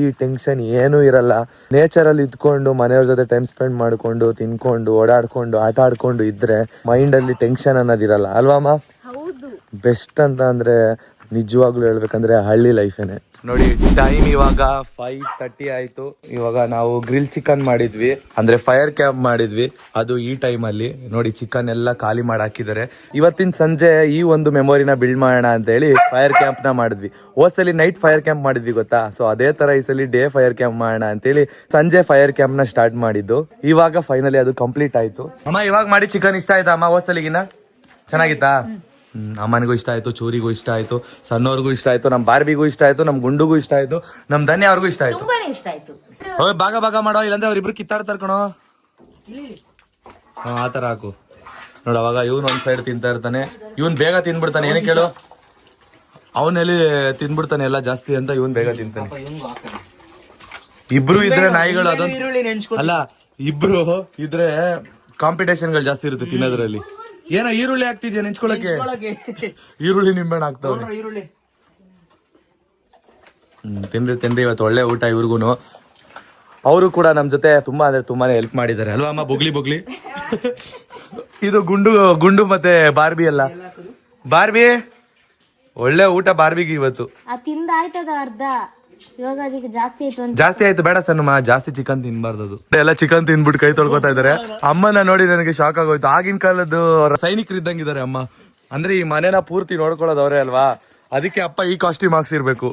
ಈ ಟೆನ್ಷನ್ ಏನೂ ಇರಲ್ಲ. ನೇಚರ್ ಅಲ್ಲಿ ಇದ್ಕೊಂಡು ಮನೆಯವ್ರ ಜೊತೆ ಟೈಮ್ ಸ್ಪೆಂಡ್ ಮಾಡ್ಕೊಂಡು ತಿನ್ಕೊಂಡು ಓಡಾಡ್ಕೊಂಡು ಆಟ ಆಡ್ಕೊಂಡು ಇದ್ರೆ ಮೈಂಡ್ ಅಲ್ಲಿ ಟೆನ್ಷನ್ ಅನ್ನೋದಿರಲ್ಲ ಅಲ್ವಾಮ? ಬೆಸ್ಟ್ ಅಂತ ಅಂದ್ರೆ ನಿಜವಾಗ್ಲೂ ಹೇಳ್ಬೇಕಂದ್ರೆ ಹಳ್ಳಿ ಲೈಫೇನೆ. ನೋಡಿ ಟೈಮ್ ಇವಾಗ 5:30 ಆಯ್ತು. ಇವಾಗ ನಾವು ಗ್ರಿಲ್ ಚಿಕನ್ ಮಾಡಿದ್ವಿ, ಅಂದ್ರೆ ಫೈರ್ ಕ್ಯಾಂಪ್ ಮಾಡಿದ್ವಿ. ಅದು ಈ ಟೈಮ್ ಅಲ್ಲಿ ನೋಡಿ ಚಿಕನ್ ಎಲ್ಲ ಖಾಲಿ ಮಾಡಿ ಹಾಕಿದ್ದಾರೆ. ಇವತ್ತಿನ ಸಂಜೆ ಈ ಒಂದು ಮೆಮೊರಿನ ಬಿಲ್ಡ್ ಮಾಡೋಣ ಅಂತ ಹೇಳಿ ಫೈರ್ ಕ್ಯಾಂಪ್ ನ ಮಾಡಿದ್ವಿ. ಹೋದ್ಸಲಿ ನೈಟ್ ಫೈರ್ ಕ್ಯಾಂಪ್ ಮಾಡಿದ್ವಿ ಗೊತ್ತಾ? ಸೊ ಅದೇ ತರ ಈ ಸಲ ಡೇ ಫೈರ್ ಕ್ಯಾಂಪ್ ಮಾಡೋಣ ಅಂತೇಳಿ ಸಂಜೆ ಫೈರ್ ಕ್ಯಾಂಪ್ ನ ಸ್ಟಾರ್ಟ್ ಮಾಡಿದ್ದು. ಇವಾಗ ಫೈನಲಿ ಅದು ಕಂಪ್ಲೀಟ್ ಆಯ್ತು. ಅಮ್ಮ ಇವಾಗ ಮಾಡಿ ಚಿಕನ್ ಇಷ್ಟ ಆಯ್ತಾ ಅಮ್ಮ? ಹೋದ್ಸಲಿಗಿನ ಚೆನ್ನಾಗಿತ್ತಾ? ಅಮ್ಮನಿಗೂ ಇಷ್ಟ ಆಯ್ತು, ಚೂರಿಗೂ ಇಷ್ಟ ಆಯ್ತು, ಸಣ್ಣವ್ರಿಗೂ ಇಷ್ಟ ಆಯ್ತು, ನಮ್ ಬಾರ್ಬಿಗೂ ಇಷ್ಟ ಆಯ್ತು, ನಮ್ ಗುಂಡುಗೂ ಇಷ್ಟ ಆಯ್ತು, ನಮ್ ಧನ್ಯ ಅವ್ರಿಗೂ ಇಷ್ಟ ಆಯ್ತು. ಹೋಗಿ ಭಾಗ ಮಾಡೋ, ಇಲ್ಲಾಂದ್ರೆ ಅವ್ರಿಬ್ರು ಕಿತ್ತಾಡ್ತಾರ ಕಣೋ. ಆತರ ಹಾಕು ನೋಡ. ಅವಾಗ ಇವ್ನು ಒಂದ್ ಸೈಡ್ ತಿಂತಾ ಇರ್ತಾನೆ, ಇವನ್ ಬೇಗ ತಿನ್ಬಿಡ್ತಾನೆ. ಏನಕ್ಕೆ ಹೇಳು, ಅವನಲ್ಲಿ ತಿನ್ಬಿಡ್ತಾನೆ ಎಲ್ಲ ಜಾಸ್ತಿ ಅಂತ ಇವನ್ ಬೇಗ ತಿಂತಾನೆ. ಇಬ್ರು ಇದ್ರೆ ನಾಯಿಗಳು ಅದೊಂದು ಅಲ್ಲ, ಇಬ್ರು ಇದ್ರೆ ಕಾಂಪಿಟೇಷನ್ಗಳು ಜಾಸ್ತಿ ಇರುತ್ತೆ ತಿನ್ನೋದ್ರಲ್ಲಿ. ಏನೋ ಈರುಳ್ಳಿ ಹಾಕ್ತಿದ್ಯಾ ನೆಂಚ್ಕೊಳಕ್ಕೆ? ಈರುಳ್ಳಿ ನಿಂಬೆಹಣ್ಣು ಹಾಕ್ತಾವ್ರೆ. ತಿನ್ರಿ ಇವತ್ತು ಒಳ್ಳೆ ಊಟ ಇವ್ರಿಗೂನು. ಅವರು ಕೂಡ ನಮ್ ಜೊತೆ ತುಂಬಾ ಅಂದ್ರೆ ತುಂಬಾನೇ ಹೆಲ್ಪ್ ಮಾಡಿದ್ದಾರೆ ಅಲ್ವಾ ಅಮ್ಮ? ಬೊಗ್ಲಿ ಇದು ಗುಂಡು ಮತ್ತೆ ಬಾರ್ಬಿ ಅಲ್ಲ, ಬಾರ್ಬಿ ಒಳ್ಳೆ ಊಟ ಬಾರ್ಬಿಗೆ ಇವತ್ತು. ತಿಂದಾಯ್ತದ ಅರ್ಧ, ಇವಾಗ ಅದಕ್ಕೆ ಜಾಸ್ತಿ ಆಯ್ತು. ಬೇಡ ಸಣ್ಣಮ್ಮ, ಜಾಸ್ತಿ ಚಿಕನ್ ತಿನ್ಬಾರ್ದು. ಅದು ಎಲ್ಲ ಚಿಕನ್ ತಿನ್ಬಿಟ್ಟು ಕೈ ತೊಳ್ಕೊತಾ ಇದಾರೆ. ಅಮ್ಮನ ನೋಡಿ ನನಗೆ ಶಾಕ್ ಆಗೋಯ್ತು. ಆಗಿನ ಕಾಲದ್ದು ಸೈನಿಕರು ಇದ್ದಂಗಿದ್ದಾರೆ ಅಮ್ಮ. ಅಂದ್ರೆ ಈ ಮನೆನ ಪೂರ್ತಿ ನೋಡ್ಕೊಳ್ಳೋದು ಅವರೇ ಅಲ್ವಾ? ಅದಕ್ಕೆ ಅಪ್ಪ ಈ ಕಾಸ್ಟ್ಯೂಮ್ ಹಾಕ್ಸಿರ್ಬೇಕು.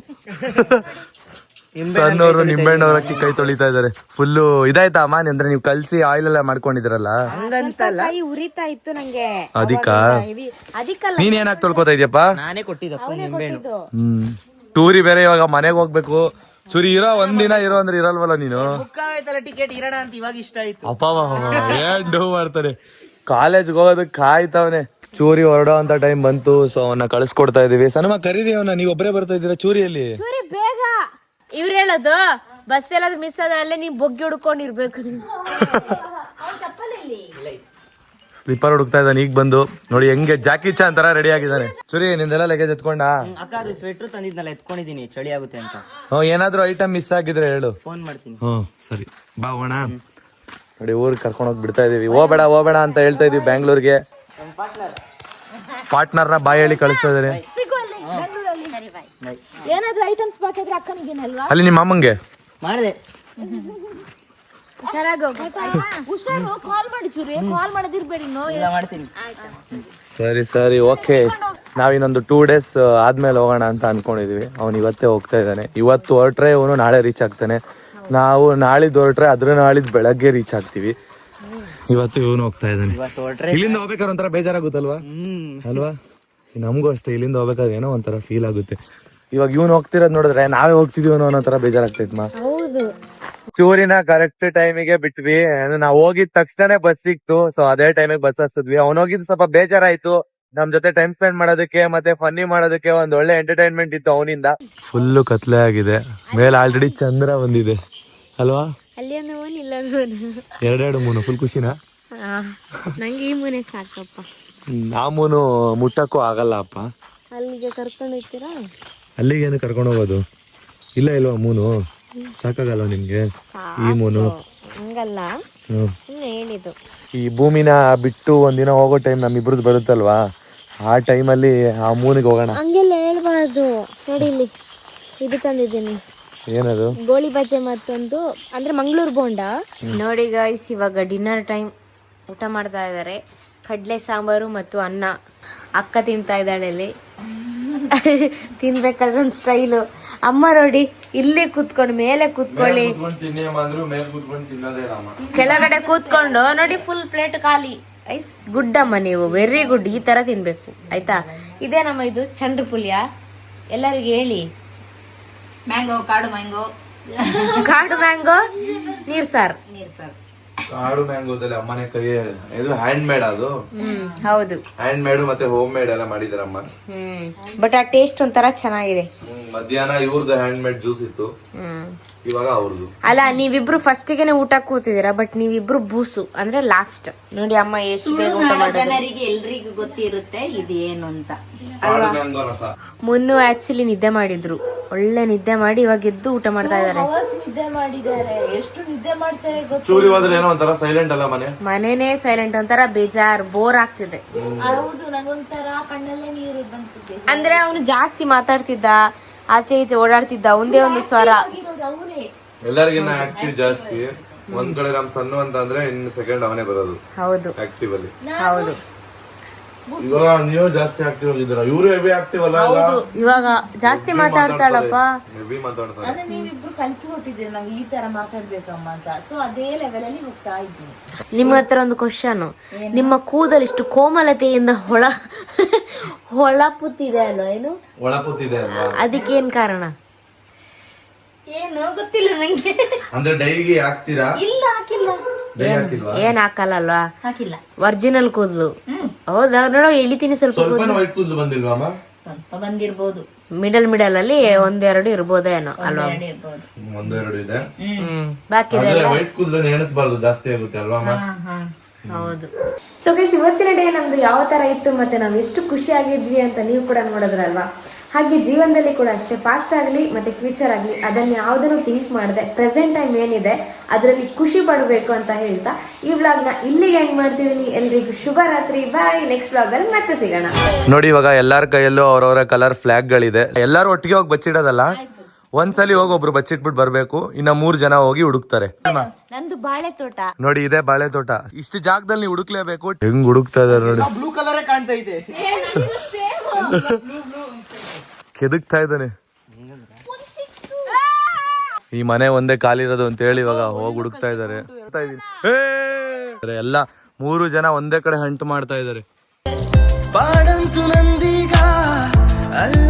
ಸಣ್ಣವರು ನಿಂಬೆಹಣ್ಣವ್ರಕ್ಕಿ ಕೈ ತೊಳಿತಾ ಇದಾರೆ. ಫುಲ್ಲು ಇದಾಯ್ತಾ ಅಮ್ಮ? ಅಂದ್ರೆ ನೀವು ಕಲ್ಸಿ ಆಯಿಲ್ ಎಲ್ಲ ಮಾಡ್ಕೊಂಡಿದ್ರಲ್ಲ, ಉರಿತಾ ಇತ್ತು ನಂಗೆ. ಅದಕ್ಕಲ್ಲ ನೀನ್ ಏನಾಗ್ ತೊಳ್ಕೊತಾ ಇದ್ಯಪ್ಪ? ನಾನೇ ಕೊಟ್ಟಿದ್ದು. ಟೂರಿ ಬೇರೆ ಇವಾಗ ಮನೆಗೆ ಹೋಗ್ಬೇಕು. ಚೂರಿ ಇರೋ ಒಂದಿನ ಇರೋ ಅಂದ್ರೆ ಇರಲ್ವಲ್ಲ ನೀನು? ಟಿಕೆಟ್ ಇರೋಣ ಅಂತ ಇವಾಗ ಇಷ್ಟ ಆಯ್ತು. ಅಪ್ಪ ಏನ್ ಡೂ ಮಾಡ್ತಾರೆ. ಕಾಲೇಜ್ಗೆ ಹೋಗೋದಕ್ಕೆ ಕಾಯ್ತವನೆ. ಚೂರಿ ಹೊರಡೋ ಅಂತ ಟೈಮ್ ಬಂತು. ಸೊ ಅವನ್ನ ಕಳಿಸ್ಕೊಡ್ತಾ ಇದೀವಿ. ಸನಮ ಕರೀರಿ ಅವನ್ನ. ನೀವ್ ಒಬ್ಬರೇ ಬರ್ತಾ ಇದೀರಾ ಚೂರಿಯಲ್ಲಿ? ಬೇಗ ಇವ್ರು ಹೇಳೋದು ಬಸ್ ಎಲ್ಲಾದ್ರೂ ಮಿಸ್ ಆದ ಅಲ್ಲೇ ನೀವ್ ಬೊಗ್ಗೆ ಹುಡ್ಕೊಂಡಿರ್ಬೇಕು. ಸ್ಲಿಪ್ಪರ್ ಹುಡುಕ್ತಾ ಇದ್ದಾನೆ. ಈಗ ಬಂದು ನೋಡಿ ಹೆಂಗೆ ಜಾಕಿ ಚಾನ್ ತರ ರೆಡಿ ಆಗಿದ್ದಾನೆ. ಚೂರಿ ನಿಂದೆಲ್ಲ ಲಗೇಜ್ ಎತ್ಕೊಂಡ? ಅಕ್ಕ ಸ್ವೆಟರ್ ತಂದಿದ್ನಲ್ಲ ಎತ್ಕೊಂಡಿದೀನಿ, ಚಳಿ ಆಗುತ್ತೆ ಅಂತ. ಏನಾದ್ರು ಐಟಮ್ ಮಿಸ್ ಆಗಿದ್ರೆ ಹೇಳು, ಫೋನ್ ಮಾಡ್ತೀನಿ. ಸರಿ ಬಾ ಹೋಣ. ನೋಡಿ ಊರಿಗೆ ಕರ್ಕೊಂಡು ಹೋಗಿ ಬಿಡ್ತಾ ಇದೀವಿ. ಹೋಗ್ಬೇಡ ಅಂತ ಹೇಳ್ತಾ ಇದೀವಿ. ಬ್ಯಾಂಗ್ಳೂರ್ಗೆ ಪಾರ್ಟ್ನರ್ನ ಬಾಯಿ ಹೇಳಿ ಕಳಿಸ್ತಾ ಇದಾರೆ. ಏನಾದ್ರೂ ಐಟಮ್ಸ್ ಬೇಕಾದ್ರೆ ಅಕ್ಕನಿಗೇನಲ್ವಾ? ಅಲ್ಲಿ ನಿಮ್ಮ ಅಮ್ಮಂಗೆ ಮಾಡಿದೆ. ಹುಷಾರು, ಕಾಲ್ ಮಾಡಿ ಚೂರಿ, ಕಾಲ್ ಮಾಡೋದಿರ್ಬೇಡಿ. ಮಾಡ್ತೀನಿ. ಸರಿ ಓಕೆ. ನಾವಿನ್ನೊಂದು 2 days ಆದ್ಮೇಲೆ ಹೋಗೋಣ ಅಂತ ಅನ್ಕೊಂಡಿದೀವಿ. ಅವ್ನು ಇವತ್ತೇ ಹೋಗ್ತಾ ಇದ್ದಾನೆ. ಇವತ್ತು ಹೊರಟ್ರೆ ಅವನು ನಾಳೆ ರೀಚ್ ಆಗ್ತಾನೆ. ನಾವು ನಾಳಿದ್ದು ಹೊರಟ್ರೆ ಅದ್ರ ನಾಳಿದ್ದು ಬೆಳಗ್ಗೆ ರೀಚ್ ಆಗ್ತೀವಿ. ಇವತ್ತು ಇವನು ಹೋಗ್ತಾ ಇದ್ದಾನೆ. ಇಲ್ಲಿಂದ ಹೋಗ್ಬೇಕಾದ್ರೆ ಒಂಥರ ಬೇಜಾರಾಗುತ್ತಲ್ವಾ? ಅಲ್ವಾ? ನಮಗೂ ಅಷ್ಟೇ. ಇಲ್ಲಿಂದ ಹೋಗ್ಬೇಕಾದ್ರೆ ಏನೋ ಒಂಥರ ಫೀಲ್ ಆಗುತ್ತೆ. ಇವಾಗ ಇವನು ಹೋಗ್ತಿರೋದ್ ನೋಡಿದ್ರೆ ನಾವೇ ಹೋಗ್ತಿದೀವನೋ ಅನ್ನೋ ತರ ಬೇಜಾರಾಗ್ತೈತ್ ಮಾ. ಹೌದು. ಚೂರಿನ ಕರೆಕ್ಟ್ ಟೈಮಿಗೆ ಬಿಟ್ವಿ. ನಾವ್ ಹೋಗಿದ ತಕ್ಷಣ ಬಸ್ ಸಿಕ್ತು, ಸೊ ಅದೇ ಟೈಮಿಗೆ ಬಸ್ ಹತ್ತಿದ್ವಿ. ಅವ್ನ್ ಹೋಗಿದ್ದು ಸ್ವಲ್ಪ ಬೇಜಾರಾಯ್ತು. ನಮ್ ಜೊತೆ ಟೈಮ್ ಸ್ಪೆಂಡ್ ಮಾಡೋದಕ್ಕೆ ಮತ್ತೆ ಫನ್ನಿ ಮಾಡೋದಕ್ಕೆ ಒಂದ್ ಒಳ್ಳೆ ಎಂಟರ್ಟೈನ್ಮೆಂಟ್ ಇತ್ತು ಅವನಿಂದ. ಫುಲ್ಲು ಕತ್ಲೆ ಆಗಿದೆ, ಮೇಲೆ ಆಲ್ರೆಡಿ ಚಂದ್ರ ಬಂದಿದೆ ಅಲ್ವಾ? ಅಲ್ಲಿ ಮೂನ್ ಇಲ್ಲ ಮೂನು, ಎರಡೆರಡು ಮೂನು. ಫುಲ್ ಖುಷಿನಾ? ನಂಗೆ ಈ ಮೂನೆ ಸಾಕಪ್ಪ. ಆ ಮೂನು ಮುಟ್ಟಕ್ಕೂ ಆಗಲ್ಲ ಅಪ್ಪ. ಅಲ್ಲಿಗೆ ಕರ್ಕೊಂಡು ಹೋಗ್ತೀರಾ? ಅಲ್ಲಿಗೇನು ಕರ್ಕೊಂಡು ಹೋಗೋದು? ಇಲ್ಲ ಇಲ್ವಾ ಮೂನು ಸಾಕಾಗಲ್ಲ ನಿಮ್ಗೆ? ಈ ಮೂನು ಹಂಗಲ್ಲ, ಹ್ಮ್. ಸುಮ್ಮನೆ ಹೇಳಿದ್ದು. ಈ ಭೂಮಿನ ಬಿಟ್ಟು ಒಂದಿನ ಹೋಗೋ ಟೈಮ್ ನಮ್ಮಿಬ್ರದ್ದು ಬರುತ್ತಲ್ವಾ, ಆ ಟೈಮಲ್ಲಿ ಆ ಮೂನಿಗೆ ಹೋಗೋಣ. ಹಂಗೆಲ್ಲ ಹೇಳ್ಬಾರ್ದು. ನೋಡಿ ಇಲ್ಲಿ ಇದು ತಂದಿದ್ದೀನಿ, ಏನದು? ಗೋಳಿ ಬಜ್ಜೆ ಮತ್ತೊಂದು ಅಂದ್ರೆ ಮಂಗಳೂರು ಬೋಂಡ. ನೋಡಿ ಗೈಸ್, ಇವಾಗ ಡಿನ್ನರ್ ಟೈಮ್. ಊಟ ಮಾಡ್ತಾ ಇದ್ದಾರೆ. ಕಡಲೆ ಸಾಂಬಾರು ಮತ್ತು ಅನ್ನ. ಅಕ್ಕ ತಿಂತಾ ಇದ್ದಾಳೆ ಇಲ್ಲಿ. ತಿನ್ಬೇಕಾದ್ರೆ ಒಂದು ಸ್ಟೈಲು. ಅಮ್ಮ ನೋಡಿ ಇಲ್ಲಿ ಕೂತ್ಕೊಂಡು, ಮೇಲೆ ಕೂತ್ಕೊಳ್ಳಿ, ಕೆಳಗಡೆ ಕೂತ್ಕೊಂಡು ನೋಡಿ ಫುಲ್ ಪ್ಲೇಟ್ ಖಾಲಿ. ಐಸ್ ಗುಡ್ ಅಮ್ಮ, ನೀವು ವೆರಿ ಗುಡ್. ಈ ತರ ತಿನ್ಬೇಕು ಆಯ್ತಾ? ಇದೇ ನಮ್ಮ ಇದು ಚಂದ್ರ ಪುಲ್ಯ. ಎಲ್ಲರಿಗೂ ಹೇಳಿ. ಮ್ಯಾಂಗೋ, ಕಾಡು ಮ್ಯಾಂಗೋ, ಕಾಡು ಮ್ಯಾಂಗೋ, ನೀರ್ ಸಾರ್. ಕಾಡು ಮ್ಯಾಂಗೋದಲ್ಲಿ ಅಮ್ಮನೆ ಕೈ ಇದು ಹ್ಯಾಂಡ್ ಮೇಡ್. ಅದು ಹೌದು, ಹ್ಯಾಂಡ್ ಮೇಡ್ ಮತ್ತೆ ಹೋಮ್ ಮೇಡ್ ಎಲ್ಲ ಮಾಡಿದಾರಮ್ಮ. ಬಟ್ ಆ ಟೇಸ್ಟ್ ಒಂಥರ ಚೆನ್ನಾಗಿದೆ. ಮಧ್ಯಾಹ್ನ ಇವ್ರದ್ದು ಹ್ಯಾಂಡ್ ಮೇಡ್ ಜ್ಯೂಸ್ ಇತ್ತು, ಇವಾಗ ಅವ್ರದ್ದು. ಅಲ್ಲ, ನೀವಿಬ್ರು ಫಸ್ಟಿಗೆನೆ ಊಟ ಕೂತಿದ್ದೀರಾ, ಬಟ್ ನೀವಿಬ್ರು ಬೂಸು ಅಂದ್ರೆ ಲಾಸ್ಟ್. ನೋಡಿ ಅಮ್ಮ ಎಷ್ಟು ಬೇಗ ಊಟ ಮಾಡೋದು. ಜನರಿಗೆ ಎಲ್ರಿಗೂ ಗೊತ್ತಿರುತ್ತೆ ಇದೇನು ಅಂತ. ಕಾಡು ಮ್ಯಾಂಗೋ ರಸ. ಮುನ್ನು ಆಕ್ಚುಲಿ ನಿದ್ದೆ ಮಾಡಿದ್ರು, ಒಳ್ಳೆ ನಿದ್ದೆ ಮಾಡಿ ಇವಾಗ ಎದ್ದು ಊಟ ಮಾಡ್ತಾ ಇದಾರೆ. ನಿದ್ದೆ ಮಾಡಿದ್ದಾರೆ. ಎಷ್ಟು ನಿದ್ದೆ ಮಾಡ್ತಾರೆ ಗೊತ್ತು. ಚೂರಿ ಹೋದ್ರೆ ಏನೋ ಒಂಥರ ಸೈಲೆಂಟ್ ಅಲ್ಲ ಮನೆ. ಮನೇನೆ ಸೈಲೆಂಟ್, ಒಂಥರ ಬೇಜಾರ್, ಬೋರ್ ಆಗ್ತಿದೆ. ಹೌದು, ನಂಗೊಂಥರ ಕಣ್ಣಲ್ಲೇ ನೀರು ಬಂತಿದೆ. ಅಂದ್ರೆ ಅವನು ಜಾಸ್ತಿ ಮಾತಾಡ್ತಿದ್ದ, ಆಚೆ ಈಚೆ ಓಡಾಡ್ತಿದ್ದ, ಒಂದೇ ಒಂದು ಸ್ವರ. ಅವನೇ ಎಲ್ಲರಿಗಿನ್ನ ಆಕ್ಟಿವ್ ಜಾಸ್ತಿ. ಒಂದ್ ಕಡೆ ನಮ್ ಸಣ್ಣ ಅಂತ ಅಂದ್ರೆ ಇನ್ನು ಸೆಕೆಂಡ್ ಅವನೇ ಬರೋದು ಹೌದು ಆಕ್ಟಿವ್ ಅಲ್ಲಿ. ಹೌದು, ಇವಾಗ ನೀವು ಜಾಸ್ತಿ ಆಕ್ಟಿವ್ ಆಗಿದ್ದೀರಾ, ಇವರು ಹೆವಿ ಆಕ್ಟಿವ್ ಅಲ್ಲ. ಇವಾಗ ಜಾಸ್ತಿ ಮಾತಾಡ್ತಾಳಪ್ಪ. ಹೆವಿ ಮಾತಾಡ್ತಾರೆ. ಅದೇ ನೀವಿಬ್ರು ಕಲಿಸ್ಕೊಟ್ಟಿದ್ದೀರಿ ನಂಗೆ ಈ ತರ ಮಾತಾಡ್ಬೇಕಮ್ಮ ಅಂತ. ಸೊ ಅದೇ ಲೆವೆಲ್ ಅಲ್ಲಿ ಹೋಗ್ತಾ ಇದ್ದೀನಿ. ನಿಮ್ಮ ಹತ್ರ ಒಂದು ಕ್ವಶನ್. ನಿಮ್ಮ ಕೂದಲು ಇಷ್ಟು ಕೋಮಲತೆಯಿಂದ ಹೊಳಪುತ್ತಿದೆ ಅಲ್ವಾ? ಏನು ಒಳಪುತ್ತಿದೆ ಅಲ್ವಾ? ಅದಕ್ಕೇನ್ ಕಾರಣ? ಏನು ಗೊತ್ತಿಲ್ಲ ನಂಗೆ. ಅಂದ್ರೆ ಡೈಗೆ ಹಾಕ್ತೀರಾ? ಇಲ್ಲ, ಹಾಕಿಲ್ಲ. ಏನ್ ಹಾಕಲ್ಲ ಅಲ್ವಾ? ಹಾಕಿಲ್ಲ. ಒರಿಜಿನಲ್ ಕೂದಲು. ಹೌದಾ? ನೋಡೋ ಎಳಿತೀನಿ ಸ್ವಲ್ಪ ಕೂದಲು. ವೈಟ್ ಕೂದಲು ಬಂದಿಲ್ವಾ? ಸ್ವಲ್ಪ ಬಂದಿರ್ಬೋದು. ಮಿಡಲ್ ಅಲ್ಲಿ ಒಂದೆರಡು ಇರ್ಬೋದೇನೋ ಅಲ್ವಾ? ಇರ್ಬೋದು. ಒಂದೆರಡು ಇದೆ. ಬಾಕಿ ವೈಟ್ ಕೂದಲು ಎಣಿಸಬಾರ್ದು, ಜಾಸ್ತಿ ಆಗುತ್ತೆ ಅಲ್ವಾ? ಹೌದು. ಸೊ ಗೈಸ್, ಇವತ್ತಿನ ಡೇ ನಮ್ದು ಯಾವ ತರ ಇತ್ತು ಮತ್ತೆ ನಾವು ಎಷ್ಟು ಖುಷಿ ಆಗಿದ್ವಿ ಅಂತ ನೀವು ಕೂಡ ನೋಡಿದ್ರಲ್ವಾ? ಹಾಗೆ ಜೀವನದಲ್ಲಿ ಕೂಡ ಅಷ್ಟೇ, ಪಾಸ್ಟ್ ಆಗಲಿ ಮತ್ತೆ ಫ್ಯೂಚರ್ ಆಗಲಿ ಅದನ್ನ ಯಾವುದನ್ನು ಥಿಂಕ್ ಮಾಡದೆ ಪ್ರೆಸೆಂಟ್ ಟೈಮ್ ಏನಿದೆ ಅದರಲ್ಲಿ ಖುಷಿ ಪಡಬೇಕು ಅಂತ ಹೇಳ್ತಾ ಈ ವ್ಲಾಗ್ನ ಇಲ್ಲಿಗೆ ಎಂಡ್ ಮಾಡ್ತಿದ್ದೀನಿ. ಎಲ್ರಿಗೂ ಶುಭರಾತ್ರಿ. ಬಾಯ್. ನೆಕ್ಸ್ಟ್ ವ್ಲಾಗಲ್ಲಿ ಮತ್ತೆ ಸಿಗೋಣ. ನೋಡಿ, ಇವಾಗ ಎಲ್ಲಾರ ಕೈಯಲ್ಲೂ ಅವ್ರವರ ಕಲರ್ ಫ್ಲಾಗ್ ಗಳಿದೆ. ಎಲ್ಲಾರು ಒಟ್ಟಿಗೆ ಹೋಗಿ ಬಚ್ಚಿಡೋದಲ್ಲ, ಒಂದ್ಸಲಿ ಹೋಗಿ ಒಬ್ರು ಬಚ್ಚಿಟ್ಬಿಟ್ಟು ಬರ್ಬೇಕು, ಇನ್ನ 3 ಜನ ಹೋಗಿ ಹುಡುಕ್ತಾರೆ. ನಂದು ಬಾಳೆ ತೋಟ ನೋಡಿ, ಇದೆ ಬಾಳೆ ತೋಟ. ಇಷ್ಟು ಜಾಗದಲ್ಲಿ ಹುಡುಕ್ಲೇಬೇಕು. ಹೆಂಗ್ ಹುಡುಕ್ತಾ ಇದಾರೆ ನೋಡಿ. ಬ್ಲೂ ಕಲರ್ ಕಾಣ್ತಾ ಇದೆ. ಕೆದಕ್ತಾ ಇದ್ದಾನೆ. ಈ ಮನೆ ಒಂದೇ ಕಾಲಿರೋದು ಅಂತ ಹೇಳಿ ಇವಾಗ ಹೋಗಿ ಹುಡುಕ್ತಾ ಇದಾರೆ. ಎಲ್ಲ 3 ಜನ ಒಂದೇ ಕಡೆ ಹಂಟ್ ಮಾಡ್ತಾ ಇದಾರೆ. ಪಾಡಂತು ನಂದೀಗ ಅಲ್ಲ